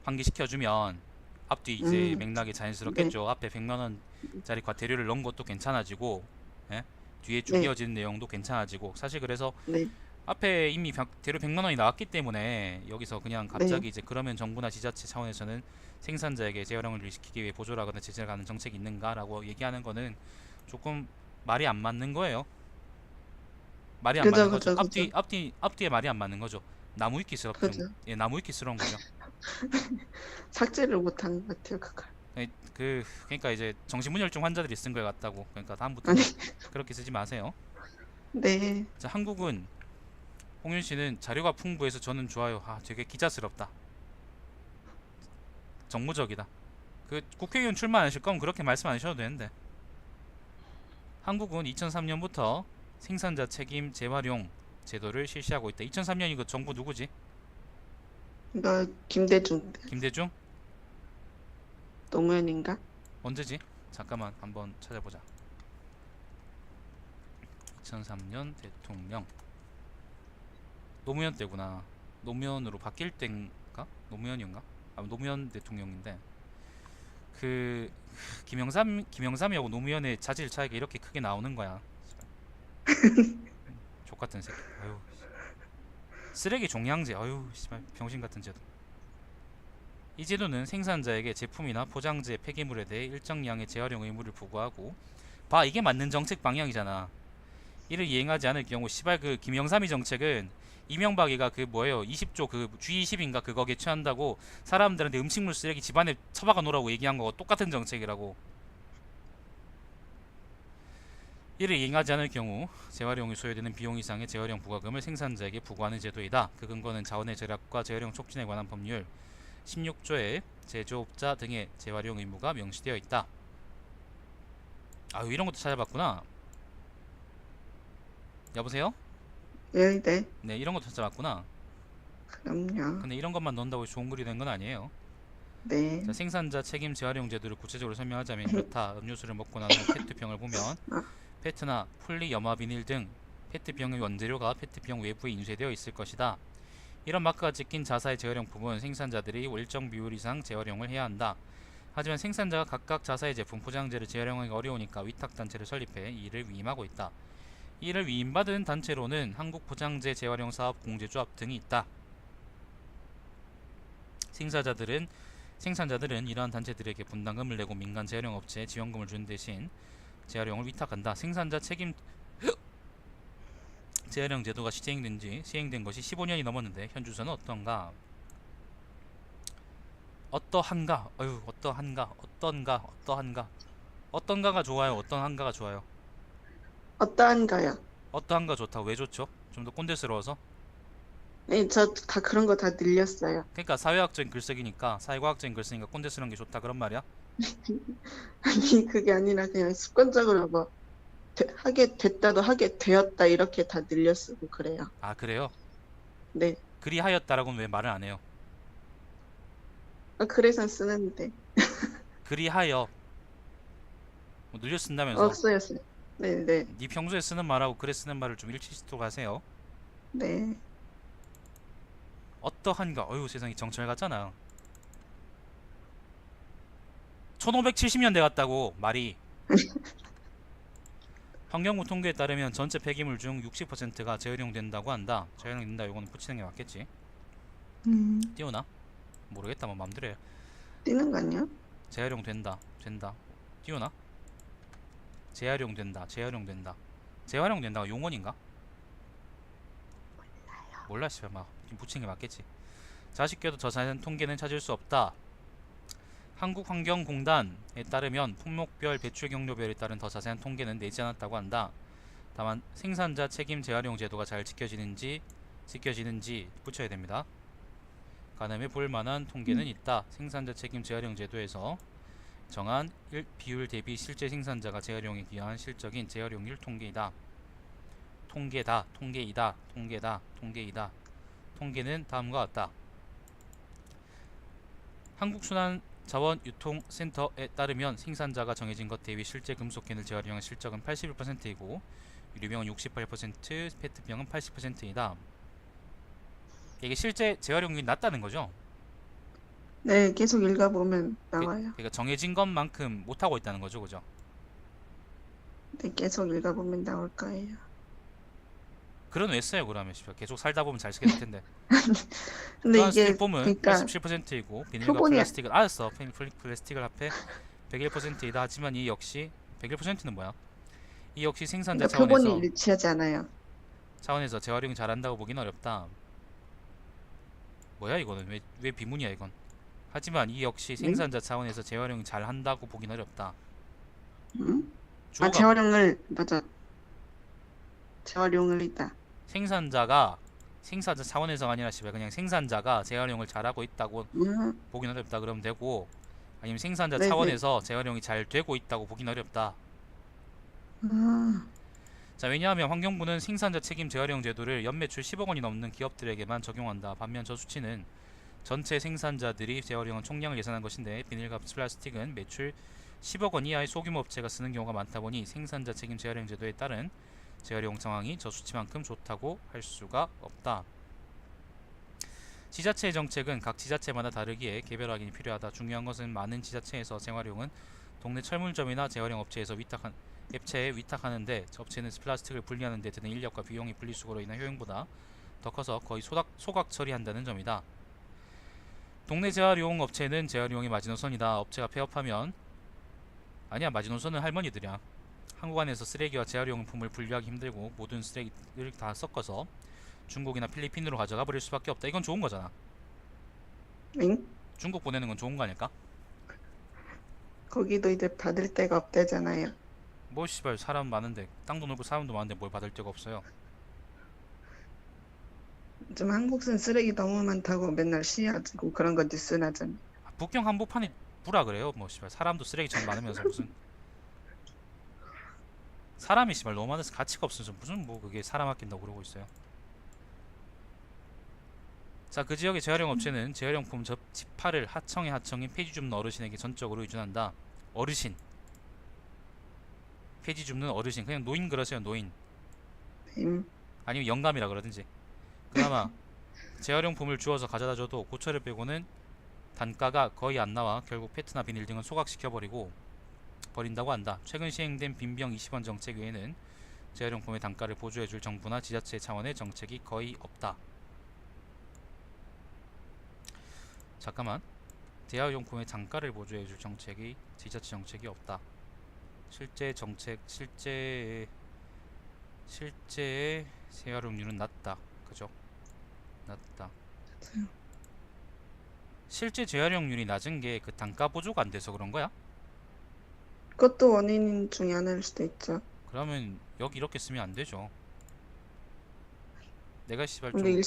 환기시켜 주면 앞뒤 이제
음,
맥락이
네,
자연스럽겠죠. 앞에 100만 원짜리 과태료를 넣은 것도 괜찮아지고 예? 뒤에 쭉
네,
이어지는 내용도 괜찮아지고 사실 그래서
네,
앞에 이미 대로 100만 원이 나왔기 때문에 여기서 그냥
네.
갑자기 이제 그러면 정부나 지자체 차원에서는 생산자에게 재활용을 시키기 위해 보조를 하거나 제재를 하는 정책이 있는가라고 얘기하는 거는 조금 말이 안 맞는 거예요. 말이 안 맞는
그죠,
거죠.
그죠, 그죠,
앞뒤에 말이 안 맞는 거죠.
그죠.
나무위키스러운 거죠.
삭제를 못한 것 같아요, 그걸.
그러니까 이제 정신분열증 환자들이 쓴 것 같다고. 그러니까
아니,
다음부터는 그렇게 쓰지 마세요.
네,
자, 한국은 홍윤 씨는 자료가 풍부해서 저는 좋아요. 되게 기자스럽다. 정무적이다. 국회의원 출마하실 거면 그렇게 말씀 안 하셔도 되는데. 한국은 2003년부터 생산자 책임 재활용 제도를 실시하고 있다. 2003년 이거 정부 누구지?
이거 김대중
김대중?
노무현인가?
언제지? 잠깐만 한번 찾아보자. 2003년 대통령 노무현 때구나. 노무현으로 바뀔 땐가? 노무현인가? 노무현 대통령인데 그 김영삼이하고 노무현의 자질 차이가 이렇게 크게 나오는 거야. 족같은 새끼. 아유 쓰레기 종량제. 아유 씨발 병신 같은 제도. 이 제도는 생산자에게 제품이나 포장재 폐기물에 대해 일정량의 재활용 의무를 부과하고 봐 이게 맞는 정책 방향이잖아. 이를 이행하지 않을 경우 시발 그 김영삼이 정책은 이명박이가 그 뭐예요 20조 그 G20인가 그거 개최한다고 사람들한테 음식물 쓰레기 집안에 처박아 놓으라고 얘기한 거고 똑같은 정책이라고. 이를 이행하지 않을 경우 재활용이 소요되는 비용 이상의 재활용 부과금을 생산자에게 부과하는 제도이다. 그 근거는 자원의 절약과 재활용 촉진에 관한 법률 16조에 제조업자 등의 재활용 의무가 명시되어 있다. 아유 이런 것도 찾아봤구나. 여보세요?
네, 네,
네 이런 것도 찾아봤구나.
그럼요.
근데 이런 것만 넣는다고 좋은 글이 된 건 아니에요. 자,
네.
생산자 책임 재활용 제도를 구체적으로 설명하자면 이렇다. 음료수를 먹고 난 후 페트병을 보면
아,
페트나 폴리염화비닐 등 페트병의 원재료가 페트병 외부에 인쇄되어 있을 것이다. 이런 마크가 찍힌 자사의 재활용품은 생산자들이 일정 비율 이상 재활용을 해야 한다. 하지만 생산자가 각각 자사의 제품 포장재를 재활용하기 어려우니까 위탁단체를 설립해 이를 위임하고 있다. 이를 위임받은 단체로는 한국포장재 재활용 사업 공제조합 등이 있다. 생산자들은 이러한 단체들에게 분담금을 내고 민간 재활용 업체에 지원금을 주는 대신 재활용을 위탁한다. 생산자 책임 재활용 제도가 시행된 것이 15년이 넘었는데 현 주소는 어떤가? 어떤가가 좋아요? 어떤한가가 좋아요?
어떠한가요?
어떠한가 좋다. 왜 좋죠? 좀 더 꼰대스러워서?
네, 저 다 그런 거 다 늘렸어요.
그러니까 사회학적인 글쓰기니까 사회과학적인 글쓰기니까 꼰대스러운 게 좋다 그런 말이야?
아니, 그게 아니라 그냥 습관적으로 뭐 하게 됐다도 하게 되었다 이렇게 다 늘려 쓰고 그래요.
아 그래요?
네.
그리하였다라고는 왜 말을 안 해요?
그래서 쓰는데
그리하여 뭐 늘려 쓴다면서
없어요. 네, 네,
네 평소에 쓰는 말하고 글에 쓰는 말을 좀 일치시도록 하세요.
네.
어떠한가? 어휴 세상에 정철 같잖아. 1570년대 같다고 말이. 환경부 통계에 따르면 전체 폐기물 중 60%가 재활용된다고 한다. 재활용된다 이거는 붙이는 게 맞겠지? 띄우나? 모르겠다 뭐 맘대로 해.
뛰는 거 아니야?
재활용된다 된다 띄우나? 재활용된다 재활용된다가 용언인가? 몰라 씨발 막 붙이는 게 맞겠지. 자식궤도 자세한 통계는 찾을 수 없다. 한국환경공단에 따르면 품목별 배출 경로별에 따른 더 자세한 통계는 내지 않았다고 한다. 다만 생산자 책임 재활용 제도가 잘 지켜지는지 붙여야 됩니다. 가늠해 볼 만한 통계는 있다. 생산자 책임 재활용 제도에서 정한 비율 대비 실제 생산자가 재활용에 기여한 실적인 재활용률 통계이다. 통계는 다음과 같다. 한국순환자원유통센터에 따르면 생산자가 정해진 것 대비 실제 금속캔을 재활용한 실적은 81%이고 유리병은 68%, 페트병은 80%이다. 이게 실제 재활용률이 낮다는 거죠?
네, 계속 읽어보면 나와요.
그러니까 정해진 것만큼 못하고 있다는 거죠, 그죠?
네, 계속 읽어보면 나올 거예요.
그런 왜 써요 그러면 계속 살다 보면 잘 쓰게 될 텐데.
근데 이게
스티로폼은
그러니까
87%이고 비닐과
표본이
플라스틱은 알았어. 플라스틱을 합해 101%이다. 하지만 이 역시 101%는 뭐야? 이 역시 생산자
그러니까 표본이
차원에서
일치하잖아요.
재활용 잘한다고 보긴 어렵다. 뭐야 이거는 왜 비문이야 이건? 하지만 이 역시
네?
생산자 차원에서 재활용 잘한다고 보긴 어렵다.
응? 아,
주어가
맞아. 재활용을 있다.
생산자 차원에서가 아니라 씨발 그냥 생산자가 재활용을 잘하고 있다고
음,
보긴 어렵다 그러면 되고, 아니면 생산자
네네.
차원에서 재활용이 잘 되고 있다고 보긴 어렵다.
아,
자, 왜냐하면 환경부는 생산자 책임 재활용 제도를 연매출 10억 원이 넘는 기업들에게만 적용한다. 반면 저 수치는 전체 생산자들이 재활용한 총량을 예산한 것인데 비닐과 플라스틱은 매출 10억 원 이하의 소규모 업체가 쓰는 경우가 많다 보니 생산자 책임 재활용 제도에 따른 재활용 상황이 저 수치만큼 좋다고 할 수가 없다. 지자체의 정책은 각 지자체마다 다르기에 개별 확인이 필요하다. 중요한 것은 많은 지자체에서 재활용은 동네 철물점이나 재활용 업체에 위탁하는데 업체는 플라스틱을 분리하는 데 드는 인력과 비용이 분리수거로 인한 효용보다 더 커서 거의 소각 처리한다는 점이다. 동네 재활용 업체는 재활용이 마지노선이다. 업체가 폐업하면 아니야 마지노선은 할머니들이야. 한국 안에서 쓰레기와 재활용품을 분리하기 힘들고 모든 쓰레기를 다 섞어서 중국이나 필리핀으로 가져가 버릴 수밖에 없다. 이건 좋은 거잖아.
응?
중국 보내는 건 좋은 거 아닐까?
거기도 이제 받을 데가 없대잖아요.
뭐 씨발 사람 많은데 땅도 넓고 사람도 많은데 뭘 받을 데가 없어요.
좀 한국은 쓰레기 너무 많다고 맨날 시위하고 그런 거 뉴스 나잖아.
북경 한복판이 부라 그래요. 뭐 씨발 사람도 쓰레기처럼 많으면서 무슨 사람이 씨발 너무 많아서 가치가 없어서 무슨 뭐 그게 사람 아낀다고 그러고 있어요. 자, 그 지역의 재활용 업체는 재활용품 집파를 하청인 폐지 줍는 어르신에게 전적으로 의존한다. 어르신 폐지 줍는 어르신, 그냥 노인 그러세요. 노인.
네.
아니면 영감이라 그러든지. 그나마 재활용품을 주워서 가져다 줘도 고철을 빼고는 단가가 거의 안 나와 결국 페트나 비닐 등은 소각시켜버리고 버린다고 한다. 최근 시행된 빈병 20원 정책 외에는 재활용품의 단가를 보조해줄 정부나 지자체 차원의 정책이 거의 없다. 잠깐만. 재활용품의 단가를 보조해줄 정책이 지자체 정책이 없다. 실제 정책, 실제의 재활용률은 낮다. 그죠? 낮다. 실제 재활용률이 낮은 게 그 단가 보조가 안 돼서 그런 거야?
그것도 원인 중에 하나일 수도 있죠.
그러면 여기 이렇게 쓰면 안 되죠. 내가 씨발
근데
좀
일,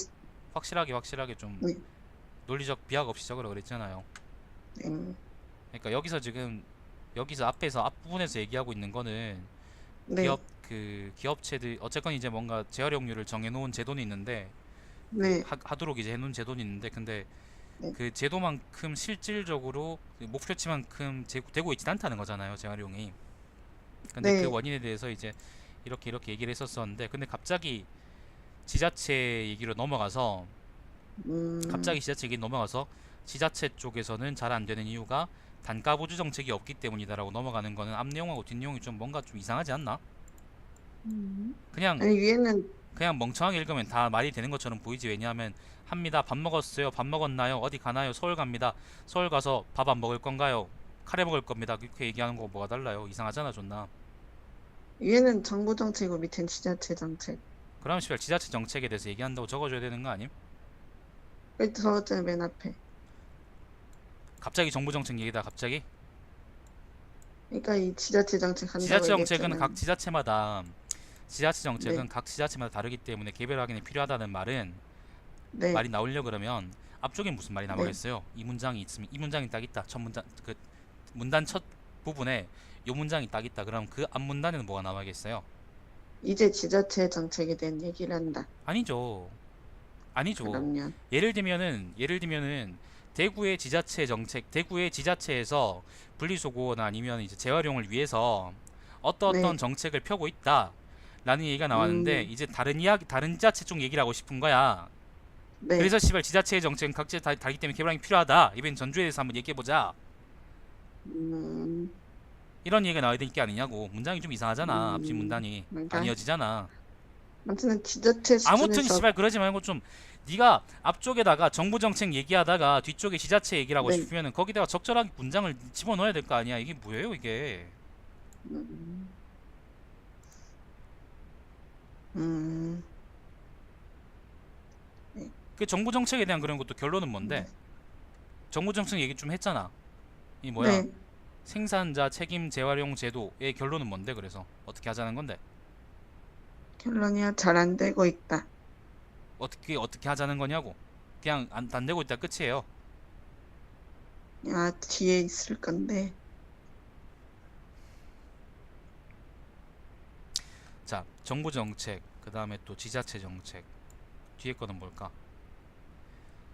확실하게 좀
네,
논리적 비약 없이 적으라 그랬잖아요.
네,
그러니까 여기서 지금 여기서 앞에서 앞부분에서 얘기하고 있는 거는
네,
기업체들 어쨌건 이제 뭔가 재활용률을 정해놓은 제도는 있는데 그
네,
하도록 이제 해놓은 제도는 있는데 근데
네,
그 제도만큼 실질적으로 그 목표치만큼 되고 있진 않다는 거잖아요, 재활용이. 근데 그
네,
원인에 대해서 이제 이렇게 얘기를 했었었는데 근데 지자체 얘기로 넘어가서
음,
갑자기 지자체 얘기 넘어가서 지자체 쪽에서는 잘 안 되는 이유가 단가 보조 정책이 없기 때문이다라고 넘어가는 거는 앞 내용하고 뒷 내용이 좀 뭔가 좀 이상하지 않나?
음.
그냥
아니, 위에는,
그냥 멍청하게 읽으면 다 말이 되는 것처럼 보이지. 왜냐하면 합니다. 밥 먹었어요. 밥 먹었나요? 어디 가나요? 서울 갑니다. 서울 가서 밥 안 먹을 건가요? 카레 먹을 겁니다. 그렇게 얘기하는 거 뭐가 달라요? 이상하잖아, 존나.
위에는 정부 정책이고 밑엔 지자체 정책.
그러면 씨발 지자체 정책에 대해서 얘기한다고 적어줘야 되는 거 아님?
그래서 저어제 맨 앞에.
갑자기 정부 정책 얘기다 갑자기?
그러니까 이 지자체 정책 한다고
지자체 정책은
얘기했잖아요.
지자체
네,
정책은 각 지자체마다 다르기 때문에 개별 확인이 필요하다는
네,
말이 나오려 그러면 앞쪽에 무슨 말이
네.
나오겠어요? 이 문장이 있으면 이 문장이 딱 있다. 첫 문장 그 문단 첫 부분에 요 문장이 딱 있다. 그럼 그 앞 문단에는 뭐가 나와야겠어요?
이제 지자체 정책에 대한 얘기를 한다.
아니죠. 아니죠.
그러면,
예를 들면은 대구의 지자체에서 분리수거나 아니면 이제 재활용을 위해서 어떤
네,
정책을 펴고 있다라는 얘기가 나왔는데
음,
이제 다른 지자체 쪽 얘기를 하고 싶은 거야.
네,
그래서 씨발 지자체의 정책은 각지 다르기 때문에 개발이 필요하다. 이번 전주에 대해서 한번 얘기해 보자.
음,
이런 얘기가 나와야 될 게 아니냐고. 문장이 좀 이상하잖아. 앞뒤 문단이 안
그러니까,
이어지잖아.
아무튼 지자체
아무튼
수준에서,
씨발 그러지 말고 좀 네가 앞쪽에다가 정부 정책 얘기하다가 뒤쪽에 지자체 얘기를 하고
네,
싶으면은 거기다가 적절하게 문장을 집어넣어야 될 거 아니야. 이게 뭐예요, 이게?
음, 음, 네,
그 정부 정책에 대한 그런 것도 결론은
네,
뭔데? 정부 정책 얘기 좀 했잖아. 이 뭐야?
네.
생산자 책임 재활용 제도의 결론은 뭔데? 그래서 어떻게 하자는 건데?
결론이야 잘 안 되고 있다.
어떻게 하자는 거냐고. 그냥 안 되고 있다 끝이에요.
야, 뒤에 있을 건데.
자, 정부 정책, 그 다음에 또 지자체 정책. 뒤에 거는 뭘까?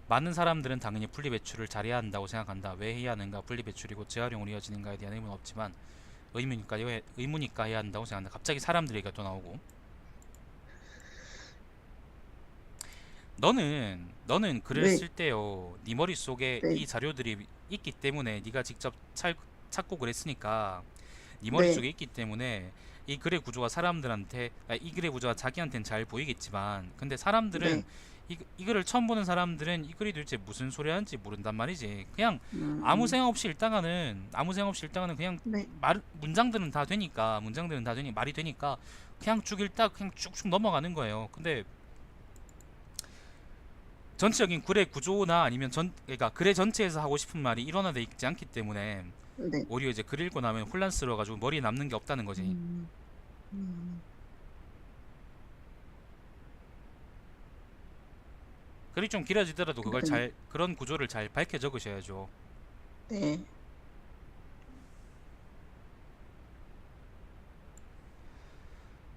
많은 사람들은 당연히 분리배출을 잘해야 한다고 생각한다. 왜 해야 하는가? 분리배출이고 재활용으로 이어지는가에 대한 의문은 없지만 의무니까 해야 한다고 생각한다. 갑자기 사람들 얘기가 또 나오고. 너는 글을
네,
쓸 때요. 네 머릿속에
네,
이 자료들이 있기 때문에 네가 직접 찾고 그랬으니까 네
네,
머릿속에 있기 때문에 이 글의 구조가 이 글의 구조가 자기한테는 잘 보이겠지만 근데 사람들은
네,
이 글을 처음 보는 사람들은 이 글이 도대체 무슨 소리 하는지 모른단 말이지. 그냥
음,
아무 생각 없이 읽다가는 그냥
네,
문장들은 다 되니 말이 되니까 그냥 쭉 읽다 그냥 쭉쭉 넘어가는 거예요. 근데 전체적인 글의 구조나 아니면 그러니까 글의 전체에서 하고 싶은 말이 일원화되어 있지 않기 때문에
네,
오히려 이제 글 읽고 나면 혼란스러워가지고 머리에 남는 게 없다는 거지.
음, 음,
글이 좀 길어지더라도
그러네.
그런 구조를 잘 밝혀 적으셔야죠.
네,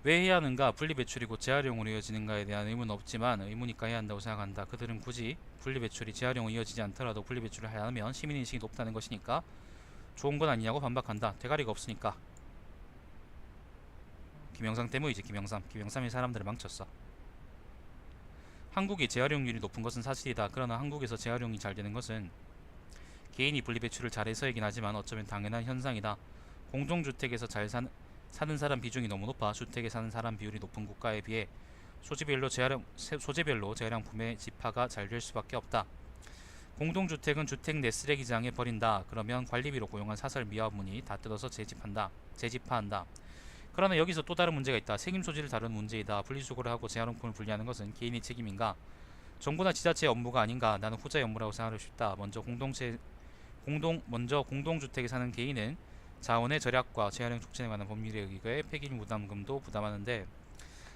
왜 해야 하는가? 분리배출이고 재활용으로 이어지는가에 대한 의문은 없지만 의무니까 해야 한다고 생각한다. 그들은 굳이 분리배출이 재활용으로 이어지지 않더라도 분리배출을 해야 하면 시민인식이 높다는 것이니까 좋은 건 아니냐고 반박한다. 대가리가 없으니까. 김영삼 때문이지. 김영삼이 사람들을 망쳤어. 한국이 재활용률이 높은 것은 사실이다. 그러나 한국에서 재활용이 잘 되는 것은 개인이 분리배출을 잘해서이긴 하지만 어쩌면 당연한 현상이다. 공동주택에서 사는 사람 비중이 너무 높아 주택에 사는 사람 비율이 높은 국가에 비해 소재별로 재활용품의 집화가 잘 될 수밖에 없다. 공동주택은 주택 내 쓰레기장에 버린다. 그러면 관리비로 고용한 사설 미화문이 다 뜯어서 재집화한다. 그러나 여기서 또 다른 문제가 있다. 책임 소지를 다루는 문제이다. 분리수거를 하고 재활용품을 분리하는 것은 개인의 책임인가? 정부나 지자체의 업무가 아닌가? 나는 후자의 업무라고 생각하고 싶다. 먼저 공동주택에 사는 개인은 자원의 절약과 재활용 촉진에 관한 법률에 의거해 폐기물 부담금도 부담하는데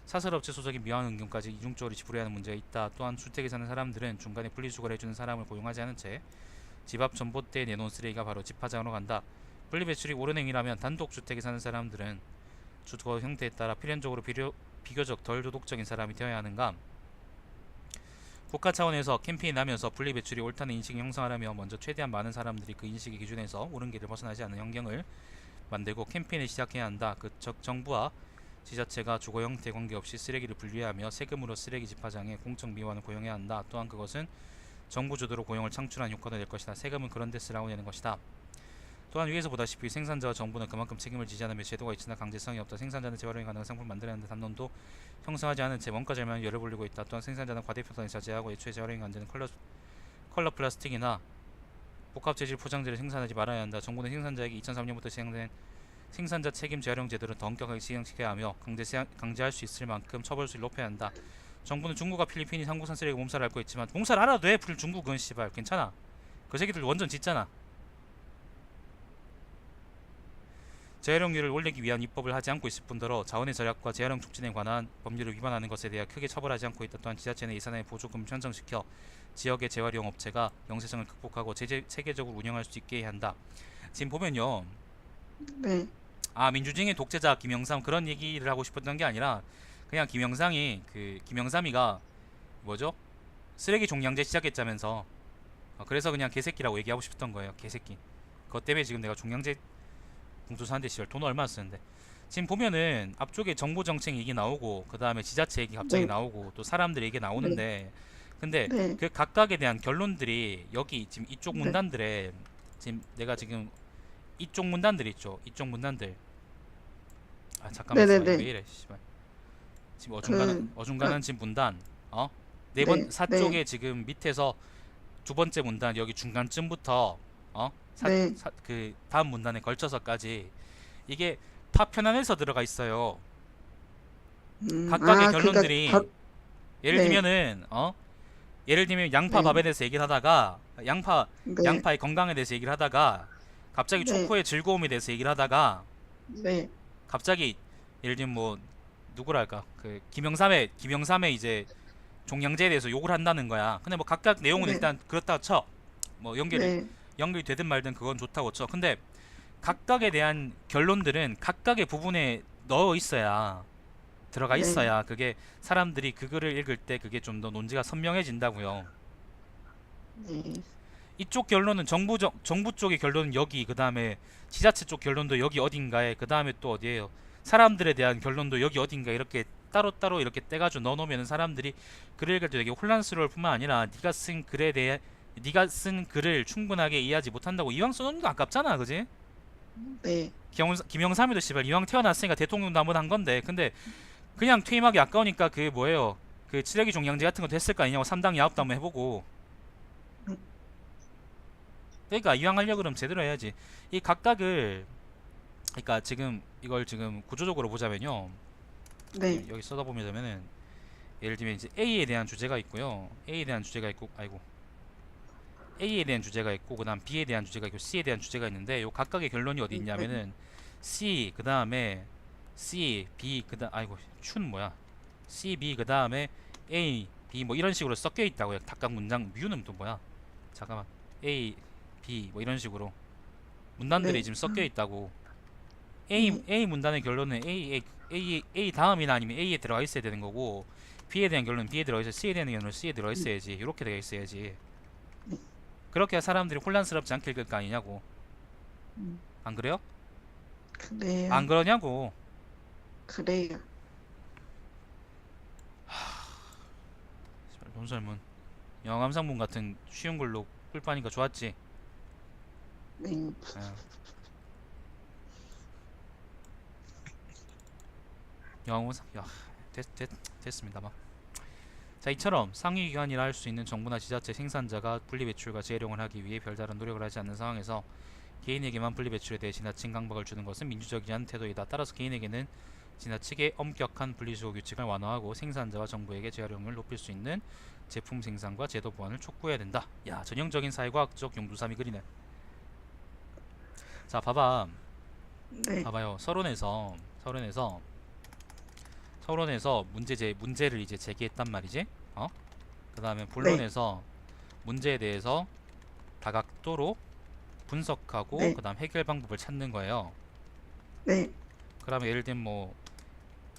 사설업체 소속인 미화은행까지 이중적으로 지불해야 하는 문제가 있다. 또한 주택에 사는 사람들은 중간에 분리수거를 해주는 사람을 고용하지 않은 채 집 앞 전봇대에 내놓은 쓰레기가 바로 집화장으로 간다. 분리배출이 옳은 행위라면 단독주택에 사는 사람들은 주거 형태에 따라 필연적으로 비교적 덜 도덕적인 사람이 되어야 하는가? 국가 차원에서 캠페인을 하면서 분리배출이 옳다는 인식을 형성하려며 먼저 최대한 많은 사람들이 그 인식의 기준에서 옳은 길을 벗어나지 않는 환경을 만들고 캠페인을 시작해야 한다. 정부와 지자체가 주거 형태에 관계없이 쓰레기를 분리하며 세금으로 쓰레기 집화장에 공적 미화원을 고용해야 한다. 또한 그것은 정부 주도로 고용을 창출하는 효과도 낼 것이다. 세금은 그런 데 쓰라고 내는 것이다. 또한 위에서 보다시피 생산자와 정부는 그만큼 책임을 지지 않으며 제도가 있으나 강제성이 없다. 생산자는 재활용이 가능한 상품을 만들어야 하는데 단론도 형성하지 않은 채 원가 절감에 열을 벌리고 있다. 또한 생산자는 과대평가에 자제하고 애초에 재활용이 안 되는 컬러 플라스틱이나 복합 재질 포장재를 생산하지 말아야 한다. 정부는 생산자에게 2003년부터 시행된 생산자 책임 재활용 제도를 더 엄격하게 시행시켜야 하며 강제할 수 있을 만큼 처벌수를 높여야 한다. 정부는 중국과 필리핀이 한국산 쓰레기 몸살을 앓고 있지만 몸살 알아도 돼. 중국은 씨발 괜찮아. 그 새끼들 원전 짓잖아. 재활용률을 올리기 위한 입법을 하지 않고 있을 뿐더러 자원의 절약과 재활용 촉진에 관한 법률을 위반하는 것에 대해 크게 처벌하지 않고 있다. 또한 지자체는 예산의 보조금을 편성시켜 지역의 재활용 업체가 영세성을 극복하고 체계적으로 운영할 수 있게 해야 한다. 지금 보면요.
네.
민주주의의 독재자 김영삼 그런 얘기를 하고 싶었던 게 아니라 그냥 김영삼이가 뭐죠? 쓰레기 종량제 시작했자면서 그래서 그냥 개새끼라고 얘기하고 싶었던 거예요. 개새끼. 그것 때문에 지금 내가 종량제 봉투 사는데 씨발 돈 얼마 쓰는데 지금 보면은 앞쪽에 정보 정책 얘기 나오고 그 다음에 지자체 얘기 갑자기
네.
나오고 또 사람들 얘기
네.
나오는데 근데
네.
그 각각에 대한 결론들이 여기 지금 이쪽
네.
문단들에 지금 내가 지금 이쪽 문단들 있죠. 이쪽 문단들 잠깐만 있어봐. 이거 왜
네네네.
이래 씨발. 지금
그,
어중간한 지금 문단
네. 네.
사쪽에 지금 밑에서 두 번째 문단 여기 중간쯤부터
네.
그 다음 문단에 걸쳐서까지 이게 파편안에서 들어가 있어요. 각각의
그니까,
결론들이 예를
네.
들면은 예를 들면 양파
네.
밥에 대해서 얘기를 하다가
네.
양파의 건강에 대해서 얘기를 하다가 갑자기
네.
초코의 즐거움에 대해서 얘기를 하다가
네.
갑자기 예를 들면 뭐 누구랄까 그 김영삼의 이제 종량제에 대해서 욕을 한다는 거야. 근데 뭐 각각 내용은
네.
일단 그렇다고 쳐. 뭐
네.
연결이 되든 말든 그건 좋다고 쳐. 근데 각각에 대한 결론들은 각각의 부분에 들어가
네.
있어야 그게 사람들이 그 글을 읽을 때 그게 좀 더 논지가 선명해진다고요.
네.
이쪽 결론은 정부 쪽의 결론은 여기, 그 다음에 지자체 쪽 결론도 여기 어딘가에, 그 다음에 또 어디에요? 사람들에 대한 결론도 여기 어딘가 이렇게 따로따로 이렇게 떼가지고 넣어놓으면 사람들이 글을 읽을 때 되게 혼란스러울 뿐만 아니라 네가 쓴 글을 충분하게 이해하지 못한다고 이왕 써놓는 거 아깝잖아, 그지?
네.
김영삼이도 씨발 이왕 태어났으니까 대통령도 한번 한 건데 근데 그냥 퇴임하기 아까우니까 그 뭐예요? 그 쓰레기 종량제 같은 거 됐을 거 아니냐고 3당 야합도 한번 해보고 그러니까 이왕 하려고 그러면 제대로 해야지. 이 각각을 그러니까 지금 이걸 지금 구조적으로 보자면요.
네.
여기 써다 보면은 예를 들면 이제 A에 대한 주제가 있고요. A에 대한 주제가 있고 A에 대한 주제가 있고 그다음 B에 대한 주제가 있고 C에 대한 주제가 있는데 요 각각의 결론이 어디 있냐면은 C 그다음에 C, B 그다음 춘 뭐야? C, B 그다음에 A, B 뭐 이런 식으로 섞여 있다고요. 각각 문장 뮤는 또 뭐야? 잠깐만. A, B 뭐 이런 식으로 문단들이
네.
지금 섞여 있다고.
네.
A 문단의 결론은 A 다음이나 아니면 A에 들어가 있어야 되는 거고 B에 대한 결론은 B에 들어가 있어 C에 대한 결론은 C에 들어가 있어야지. 이렇게 되어 있어야지. 그렇게 해야 사람들이 혼란스럽지 않게 읽을 거 아니냐고. 안 그래요? 안
그래요.
그러냐고.
그래요.
씨발, 논설문 영암상문 같은 쉬운 걸로 꿀빠니까 좋았지.
네.
예. 영암상 야 됐습니다만. 자, 이처럼 상위기관이라 할 수 있는 정부나 지자체 생산자가 분리배출과 재활용을 하기 위해 별다른 노력을 하지 않는 상황에서 개인에게만 분리배출에 대해 지나친 강박을 주는 것은 민주적이지 않은 태도이다. 따라서 개인에게는 지나치게 엄격한 분리수거 규칙을 완화하고 생산자와 정부에게 재활용률을 높일 수 있는 제품 생산과 제도 보완을 촉구해야 된다. 야, 전형적인 사회과학적 용두삼이 그리네. 자,
네.
봐봐요. 서론에서 문제를 이제 제기했단 말이지. 그 다음에
네.
본론에서 문제에 대해서 다각도로 분석하고
네.
그 다음 해결 방법을 찾는 거예요.
네.
그러면 예를 들면 뭐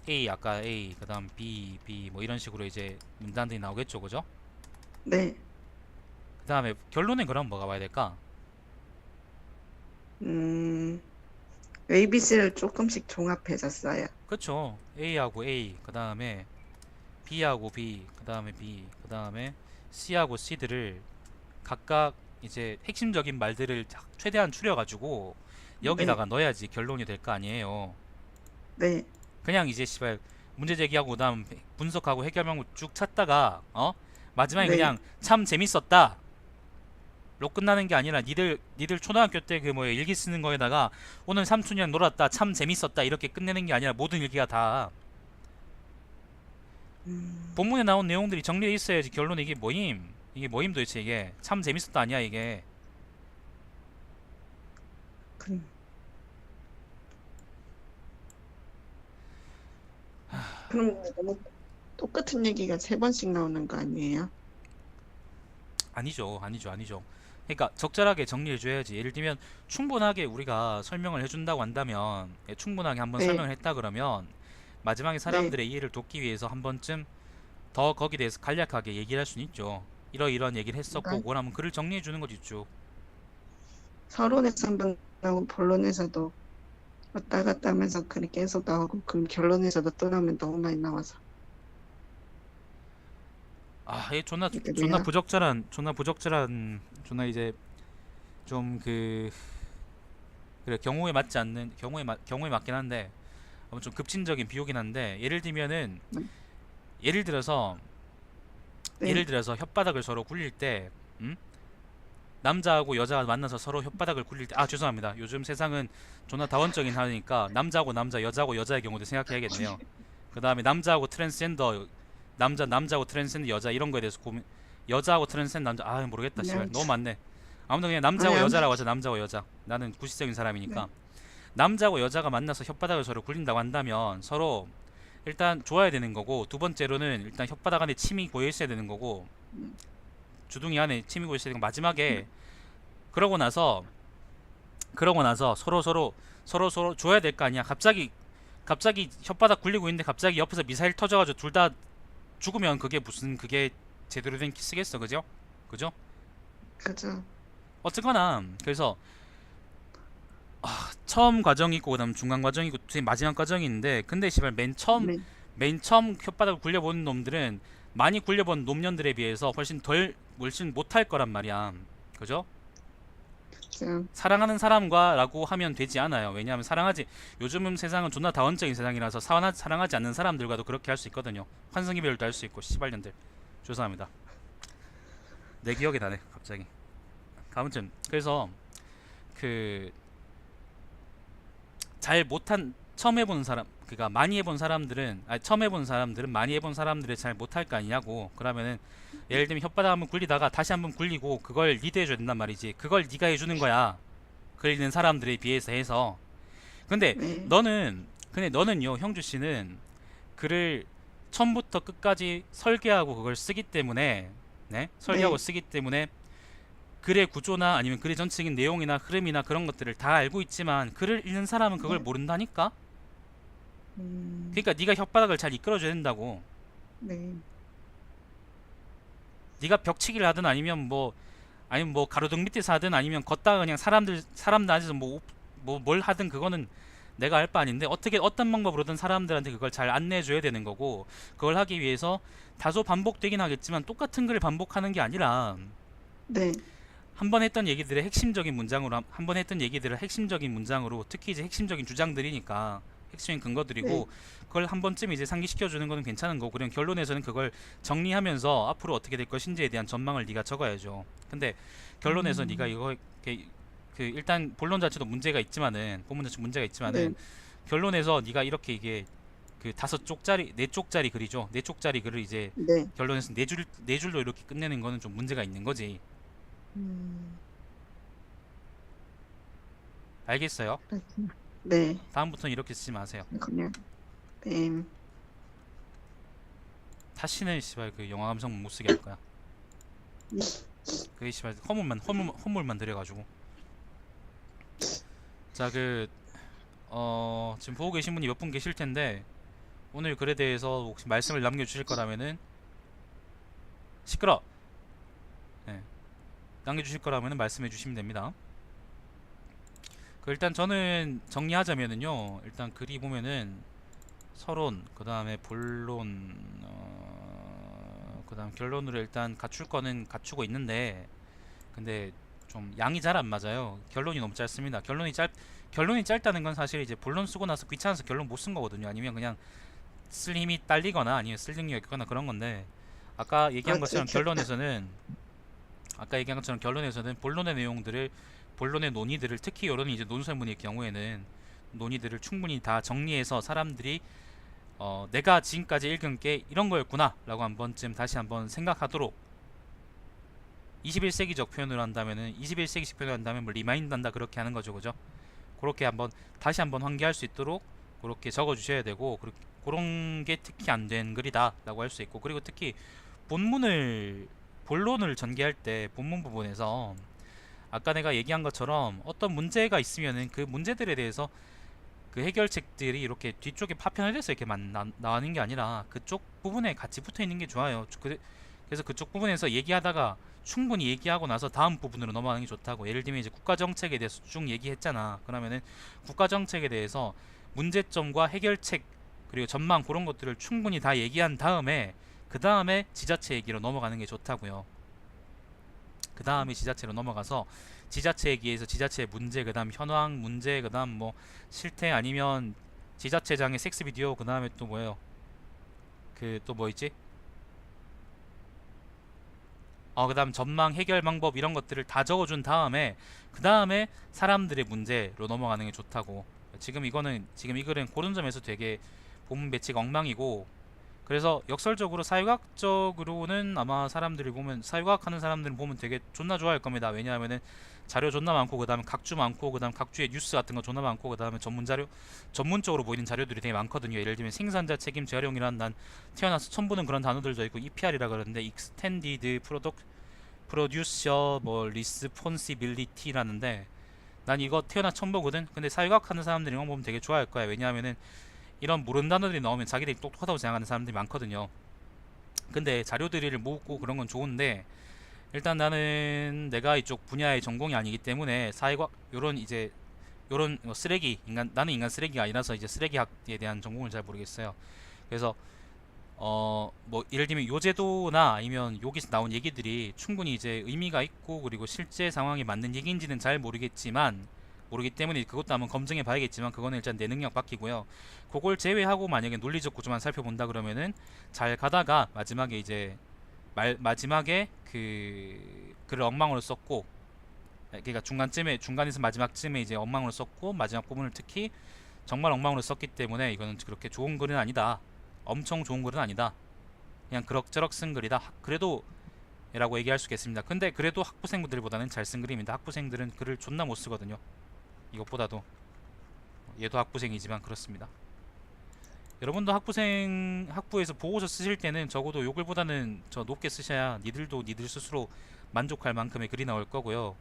A, 아까 A, 그 다음 B, B 뭐 이런 식으로 이제 문단들이 나오겠죠, 그죠?
네.
그 다음에 결론은 그럼 뭐가 와야 될까?
음, ABC를 조금씩 종합해서 써요.
그쵸? A하고 A, 그 다음에 B하고 B, 그 다음에 B, 그 다음에 C하고 C들을 각각 이제 핵심적인 말들을 최대한 추려가지고
네.
여기다가 넣어야지 결론이 될 거 아니에요.
네.
그냥 이제 씨발 문제 제기하고 그다음 분석하고 해결 방법 쭉 찾다가 마지막에
네.
그냥 참 재밌었다 로 끝나는 게 아니라 니들 초등학교 때 그 뭐야 일기 쓰는 거에다가 오늘 삼촌이랑 놀았다 참 재밌었다 이렇게 끝내는 게 아니라 모든 일기가 다
음,
본문에 나온 내용들이 정리돼 있어야지 결론이 이게 뭐임 도대체 이게 참 재밌었다 아니야 이게.
그, 그럼 너무 똑같은 얘기가 세 번씩 나오는 거 아니에요?
아니죠. 그러니까 적절하게 정리해 줘야지. 예를 들면 충분하게 우리가 설명을 해준다고 한다면 충분하게 한번
네.
설명을 했다 그러면 마지막에
네.
사람들의 이해를 돕기 위해서 한 번쯤 더 거기에 대해서 간략하게 얘기를 할 수는 있죠. 이러이러한 얘기를 했었고
그러니까
그러면 글을 정리해 주는 거지 쭉.
서론에서 한번 나오고 본론에서도 왔다 갔다 하면서 글이 계속 나오고 그럼 결론에서도 또 나오면 너무 많이 나와서
아, 얘 존나
그래요.
존나 이제 좀 그래 경우에 맞긴 한데 아무 좀 급진적인 비유긴 한데 예를 들어서
네.
혓바닥을 서로 굴릴 때 음? 남자하고 여자가 만나서 서로 혓바닥을 굴릴 때 죄송합니다. 요즘 세상은 존나 다원적인 하니까 남자하고 남자, 여자하고 여자의 경우도 생각해야겠네요. 그 다음에 남자하고 트랜스젠더 여자 이런 거에 대해서 여자하고 트랜스젠더 남자 모르겠다 씨발
그냥
너무 많네. 아무튼 그냥
아니
남자하고
아무
여자라고 하자. 남자하고 여자. 나는 구시적인
네.
사람이니까 남자하고 여자가 만나서 혓바닥을 서로 굴린다고 한다면 서로 일단 좋아야 되는 거고 두 번째로는 일단 혓바닥 안에 침이 고여 있어야 되는 거고
음,
주둥이 안에 침이 고여 있어야 되는 거
네.
마지막에 그러고 나서 서로 줘야 될 거 아니야. 갑자기 혓바닥 굴리고 있는데 갑자기 옆에서 미사일 터져가지고 둘 다 죽으면 그게 제대로 된 키스겠어, 그죠?
그죠.
어쨌거나 그래서 처음 과정이 있고 그다음 중간 과정이 있고 마지막 과정이 있는데 근데 씨발
네.
맨 처음 혓바닥을 굴려보는 놈들은 많이 굴려본 놈년들에 비해서 훨씬 못할 거란 말이야, 그죠?
그죠.
사랑하는 사람과라고 하면 되지 않아요. 왜냐하면 요즘은 세상은 존나 다원적인 세상이라서 사랑하지 않는 사람들과도 그렇게 할 수 있거든요. 환승이별도 할 수 있고 씨발년들. 죄송합니다. 내 기억이 나네 갑자기. 아무튼 그래서 그 잘 못한 처음 해보는 사람 그니까 많이 해본 사람들은 처음 해본 사람들은 많이 해본 사람들을 잘 못할 거 아니냐고. 그러면은 예를 들면 혓바닥 한번 굴리다가 다시 한번 굴리고 그걸 리드해줘야 된단 말이지. 그걸 네가 해주는 거야. 굴리는 사람들에 비해서 해서. 근데
네.
너는요 형주 씨는 글을 처음부터 끝까지 설계하고 그걸 쓰기 때문에 네 설계하고
네.
쓰기 때문에 글의 구조나 아니면 글의 전체적인 내용이나 흐름이나 그런 것들을 다 알고 있지만 글을 읽는 사람은 그걸
네.
모른다니까.
음,
그러니까 네가 혓바닥을 잘 이끌어줘야 된다고.
네.
네가 벽치기를 하든 아니면 뭐 가로등 밑에서 하든 아니면 걷다가 그냥 사람들 앉아서 뭘 하든 그거는 내가 알 바 아닌데 어떻게 어떤 방법으로든 사람들한테 그걸 잘 안내해줘야 되는 거고, 그걸 하기 위해서 다소 반복되긴 하겠지만 똑같은 글을 반복하는 게 아니라
네,
한 번 했던 얘기들의 핵심적인 문장으로, 한 번 했던 얘기들을 핵심적인 문장으로, 특히 이제 핵심적인 주장들이니까 핵심적인
네,
근거들이고, 그걸 한 번쯤 이제 상기시켜 주는 거는 괜찮은 거고, 그냥 결론에서는 그걸 정리하면서 앞으로 어떻게 될 것인지에 대한 전망을 네가 적어야죠. 근데 결론에서 네가
음,
이거 그 일단 본론 자체도 문제가 있지만은, 본문 자체 문제가
네,
있지만은, 결론에서 네가 이렇게 이게 그 5쪽짜리 4쪽짜리 글이죠. 4쪽짜리 글을 이제
네,
결론에서 네 줄로 이렇게 끝내는 거는 좀 문제가 있는 거지.
음,
알겠어요?
그렇구나. 네,
다음부터는 이렇게 쓰지 마세요.
그냥, 네,
다시는 씨발 그 영화 감성 못 쓰게 할 거야.
네,
그게 씨발 허물만 들여가지고. 자, 지금 보고 계신 분이 몇 분 계실 텐데, 오늘 글에 대해서 혹시 말씀을 남겨주실 거라면은, 시끄러. 네, 남겨주실 거라면은 말씀해 주시면 됩니다. 일단 저는 정리하자면은요, 일단 글이 보면은 서론, 그 다음에 본론, 그 다음 결론으로 일단 갖출 거는 갖추고 있는데, 근데 좀 양이 잘 안 맞아요. 결론이 너무 짧습니다. 결론이 짧다는 건 사실 이제 본론 쓰고 나서 귀찮아서 결론 못 쓴 거거든요. 아니면 그냥 쓸 힘이 딸리거나 아니면 쓸 능력이 있거나 그런 건데, 아까 얘기한
맞아요.
것처럼 결론에서는 아까 얘기한 것처럼 결론에서는 본론의 내용들을, 본론의 논의들을, 특히 이런 이제 논설문의 경우에는 논의들을 충분히 다 정리해서 사람들이 내가 지금까지 읽은 게 이런 거였구나 라고 한 번쯤 다시 한번 생각하도록, 21세기적 표현을 한다면은 21세기식 표현을 한다면 뭐 리마인드 한다 그렇게 하는 거죠. 그죠? 그렇게 한번 다시 한번 환기할 수 있도록 그렇게 적어 주셔야 되고, 그런 게 특히 안 된 글이다라고 할 수 있고, 그리고 특히 본문을 본론을 전개할 때 본문 부분에서 아까 내가 얘기한 것처럼 어떤 문제가 있으면은 그 문제들에 대해서 그 해결책들이 이렇게 뒤쪽에 파편을 해서 이렇게 나오는 게 아니라 그쪽 부분에 같이 붙어 있는 게 좋아요. 그래서 그쪽 부분에서 얘기하다가 충분히 얘기하고 나서 다음 부분으로 넘어가는 게 좋다고. 예를 들면 이제 국가 정책에 대해서 쭉 얘기했잖아. 그러면은 국가 정책에 대해서 문제점과 해결책 그리고 전망 그런 것들을 충분히 다 얘기한 다음에 그 다음에 지자체 얘기로 넘어가는 게 좋다고요. 그 다음에 지자체로 넘어가서 지자체 얘기에서 지자체의 문제, 그 다음 현황 문제, 그 다음 뭐 실태 아니면 지자체장의 섹스 비디오, 그 다음에 또 뭐예요? 그 또 뭐 있지? 그 다음 전망 해결 방법 이런 것들을 다 적어준 다음에 그 다음에 사람들의 문제로 넘어가는 게 좋다고. 지금 이 글은 그런 점에서 되게 본문 배치가 엉망이고, 그래서 역설적으로 사회과학적으로는 아마 사람들이 보면, 사회과학 하는 사람들은 보면 되게 존나 좋아할 겁니다. 왜냐하면은 자료 존나 많고, 그 다음에 각주 많고, 그 다음 각주의 뉴스 같은 거 존나 많고, 그 다음에 전문적으로 보이는 자료들이 되게 많거든요. 예를 들면 생산자 책임 재활용이란, 난 태어나서 처음 보는 그런 단어들도 있고, EPR이라 그러는데 Extended Producer 뭐 Responsibility라는데, 난 이거 태어나 처음 보거든. 근데 사회과학 하는 사람들이 이거 보면 되게 좋아할 거야. 왜냐하면은 이런 모르는 단어들이 나오면 자기들이 똑똑하다고 생각하는 사람들이 많거든요. 근데 자료들을 모으고 그런 건 좋은데, 일단 나는 내가 이쪽 분야의 전공이 아니기 때문에 사회과 요런 이제 요런 쓰레기 인간, 나는 인간 쓰레기가 아니라서 이제 쓰레기학에 대한 전공을 잘 모르겠어요. 그래서 뭐 예를 들면 요제도나 아니면 여기서 나온 얘기들이 충분히 이제 의미가 있고 그리고 실제 상황에 맞는 얘기인지는 잘 모르기 때문에 그것도 한번 검증해 봐야겠지만, 그거는 일단 내 능력 바뀌고요. 그걸 제외하고 만약에 논리적 구조만 살펴본다 그러면은 잘 가다가 마지막에 그 글을 엉망으로 썼고, 그러니까 중간에서 마지막쯤에 이제 엉망으로 썼고, 마지막 부분을 특히 정말 엉망으로 썼기 때문에 이거는 그렇게 좋은 글은 아니다. 엄청 좋은 글은 아니다. 그냥 그럭저럭 쓴 글이다. 그래도 라고 얘기할 수 있겠습니다. 근데 그래도 학부생들보다는 잘 쓴 글입니다. 학부생들은 글을 존나 못 쓰거든요. 이것보다도. 얘도 학부생이지만 그렇습니다. 여러분도 학부에서 보고서 쓰실 때는 적어도 요 글보다는 저 높게 쓰셔야 니들도 니들 스스로 만족할 만큼의 글이 나올 거고요.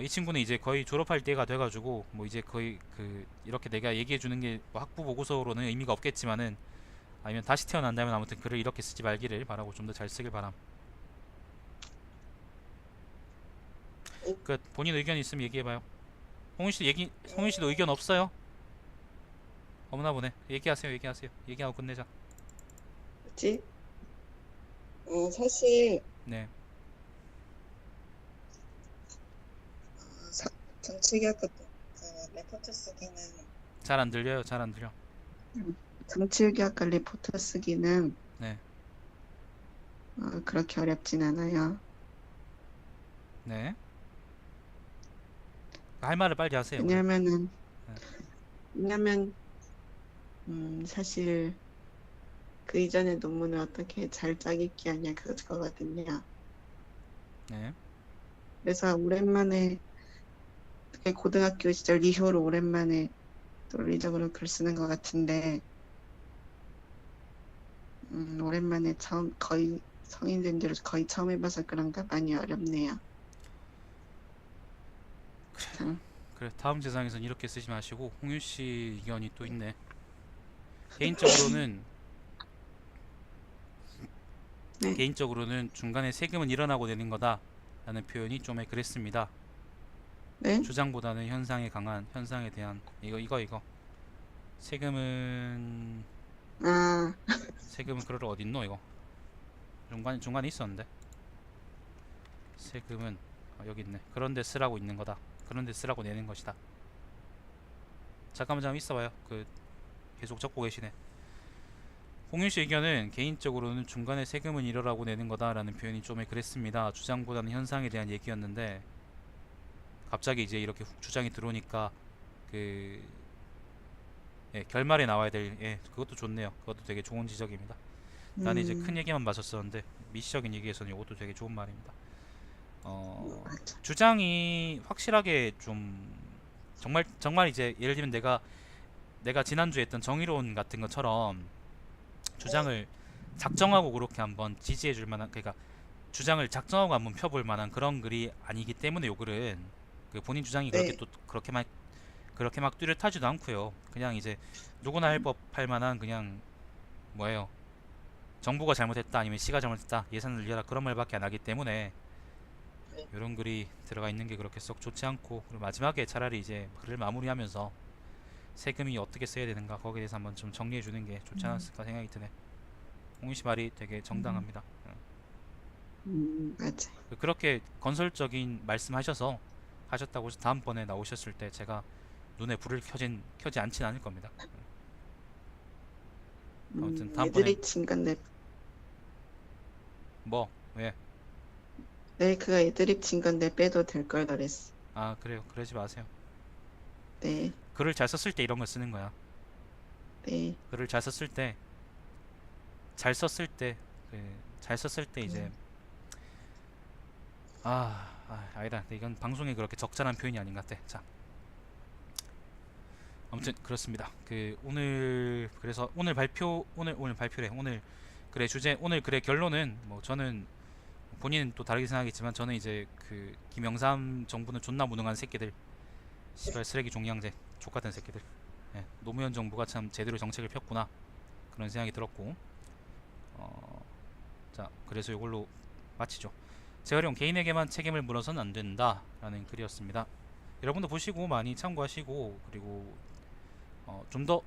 이 친구는 이제 거의 졸업할 때가 돼가지고 뭐 이제 거의 이렇게 내가 얘기해 주는 게뭐 학부 보고서로는 의미가 없겠지만은, 아니면 다시 태어난다면 아무튼 글을 이렇게 쓰지 말기를 바라고 좀 더 잘 쓰길 바람. 본인 의견 있으면 얘기해봐요. 홍윤 씨도 의견 없어요? 어머나 보네. 얘기하세요, 얘기하세요. 얘기하고 끝내자.
뭐지? 사실
네,
사, 정치개혁 그 레포트 쓰기는
잘 안 들려요, 잘 안 들려.
정치개혁과 리포트 쓰기는
네,
그렇게 어렵진 않아요.
네. 할 말을 빨리 하세요, 그럼.
왜냐면은
네,
왜냐면 사실 그 이전의 논문을 어떻게 잘 짜겠기 하냐 그거거든요.
네.
그래서 오랜만에 특히 고등학교 시절 이후로 오랜만에 논리적으로 글 쓰는 것 같은데 오랜만에 처음 거의 성인 된 지로 거의 처음 해봐서 그런가 많이 어렵네요. 참.
그래, 다음 세상에선 이렇게 쓰지 마시고 홍윤 씨 의견이 또 있네. 개인적으로는
네,
개인적으로는 중간에 세금은 일어나고 내는 거다라는 표현이 좀 그랬습니다.
네,
주장보다는 현상에 강한 현상에 대한 이거 세금은
아,
세금은 그럴 어딨노 이거 중간에 있었는데 세금은 여기 있네. 그런데 쓰라고 있는 거다. 그런데 쓰라고 내는 것이다. 잠깐만 있어봐요. 그 계속 적고 계시네. 홍윤 씨 의견은 개인적으로는 중간에 세금은 일어나고 내는 거다라는 표현이 좀 그랬습니다. 주장보다는 현상에 대한 얘기였는데 갑자기 이제 이렇게 훅 주장이 들어오니까 그 결말에 나와야 될 그것도 좋네요. 그것도 되게 좋은 지적입니다. 나는 이제 큰
음,
얘기만 봤었었는데 미시적인 얘기에서는 이것도 되게 좋은 말입니다.
맞아.
주장이 확실하게 좀 정말 이제 예를 들면 내가 지난주에 했던 정의로운 같은 것처럼
네,
주장을 작정하고 그렇게 한번 지지해 줄 만한 그러니까 주장을 작정하고 한번 펴볼 만한 그런 글이 아니기 때문에 요 글은 그 본인 주장이 그렇게
네,
또 그렇게 막 뚜렷하지도 않고요. 그냥 이제 누구나 할 법할 만한 그냥 뭐예요. 정부가 잘못했다 아니면 시가 잘못했다 예산을 늘려라 그런 말밖에 안 하기 때문에
네.
이런 글이 들어가 있는 게 그렇게 썩 좋지 않고 그리고 마지막에 차라리 이제 글을 마무리하면서 세금이 어떻게 써야 되는가 거기에 대해서 한번 좀 정리해 주는 게 좋지
음,
않았을까 생각이 드네. 홍윤 씨 말이 되게
음,
정당합니다.
맞아.
그렇게 건설적인 말씀하셔서 하셨다고 해서 다음번에 나오셨을 때 제가 눈에 불을 켜지 않진 않을 겁니다. 아무튼 다음번에
애들이 친 건데,
뭐 왜?
네, 그가 애드립 친 건데 빼도 될 걸 그랬어.
아 그래요. 그러지 마세요.
네,
글을 잘 썼을 때 이런 걸 쓰는 거야.
네,
글을 잘 썼을 때 잘 썼을 때 잘 썼을 때 이제
음,
아니다. 이건 방송에 그렇게 적절한 표현이 아닌 것 같아. 자, 아무튼 그렇습니다. 그 오늘 그래서 오늘 발표래. 오늘 그래 주제 오늘 그래 결론은 뭐 저는 본인은 또 다르게 생각하겠지만 저는 이제 그 김영삼 정부는 존나 무능한 새끼들, 시발 쓰레기 종량제 족같은 새끼들. 노무현 정부가 참 제대로 정책을 폈구나 그런 생각이 들었고, 어, 자 그래서 이걸로 마치죠. 재활용 개인에게만 책임을 물어서는 안 된다라는 글이었습니다. 여러분도 보시고 많이 참고하시고 그리고 좀 더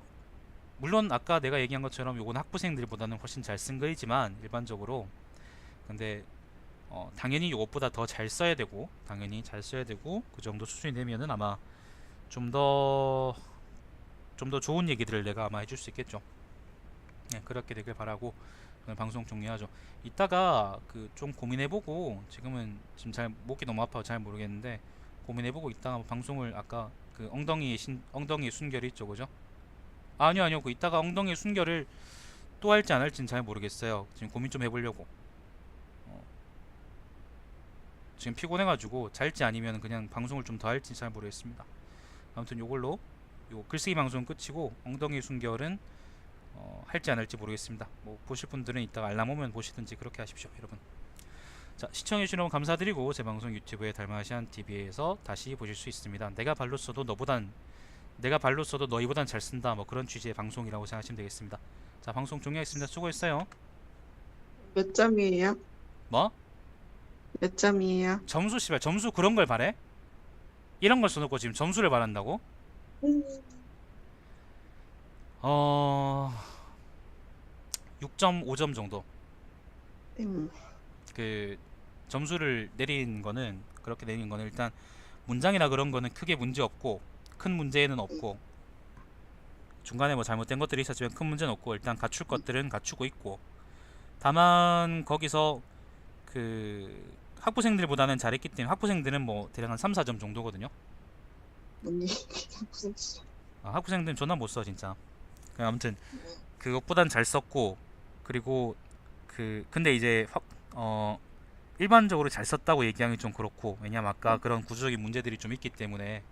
물론 아까 내가 얘기한 것처럼 요건 학부생들보다는 훨씬 잘 쓴 글이지만 일반적으로 근데 당연히 이것보다 더 잘 써야 되고 당연히 잘 써야 되고 그 정도 수준이 되면은 아마 좀 더 좀 더 좋은 얘기들을 내가 아마 해줄 수 있겠죠. 네, 그렇게 되길 바라고 오늘 방송 종료하죠. 이따가 그 좀 고민해보고 지금 잘 목이 너무 아파서 잘 모르겠는데 고민해보고 이따가 방송을 아까 그 엉덩이 순결이 있죠, 그죠? 아니요 그 이따가 엉덩이 순결을 또 할지 안 할지는 잘 모르겠어요. 지금 고민 좀 해보려고. 어, 지금 피곤해가지고 잘지 아니면 그냥 방송을 좀 더 할지 잘 모르겠습니다. 아무튼 요걸로 요 글쓰기 방송 끝이고 엉덩이 순결은 할지 안 할지 모르겠습니다. 뭐 보실 분들은 이따가 알람 오면 보시든지 그렇게 하십시오, 여러분. 자, 시청해주신 여러분 감사드리고 제 방송 유튜브에 달마시안 TV에서 다시 보실 수 있습니다. 내가 발로 써도 너희보단 잘 쓴다 뭐 그런 취지의 방송이라고 생각하시면 되겠습니다. 자, 방송 종료하겠습니다. 수고했어요.
몇 점이에요?
뭐?
몇 점이에요?
점수 씨발 점수 그런 걸 바래? 이런 걸 써놓고 지금 점수를 바란다고?
음,
어, 6.5점 정도.
음,
그 점수를 내린 거는 그렇게 내린 거는 일단 문장이나 그런 거는 크게 문제 없고 큰 문제는 없고 중간에 뭐 잘못된 것들이 있었지만 큰 문제는 없고 일단 갖출 것들은 갖추고 있고 다만 거기서 그 학부생들보다는 잘했기 때문에 학부생들은 뭐 대략 한 3, 4점 정도거든요.
언니 무슨
학부생들은 존나 못 써 진짜. 아무튼 그것보단 잘 썼고 그리고 근데 이제 일반적으로 잘 썼다고 얘기하기 좀 그렇고 왜냐면 아까 그런 구조적인 문제들이 좀 있기 때문에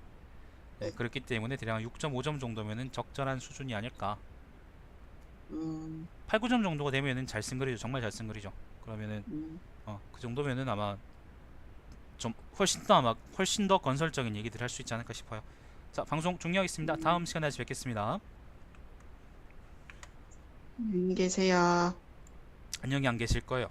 네, 그렇기 때문에 대략 6.5점 정도면은 적절한 수준이 아닐까.
음,
8, 9점 정도가 되면은 잘 쓴 글이죠. 정말 잘 쓴 글이죠. 그러면은
음,
그 정도면은 아마 좀 훨씬 더 건설적인 얘기들 할 수 있지 않을까 싶어요. 자, 방송 종료하겠습니다. 다음 시간에 다시 뵙겠습니다.
안녕히 계세요.
안녕히 안 계실 거예요.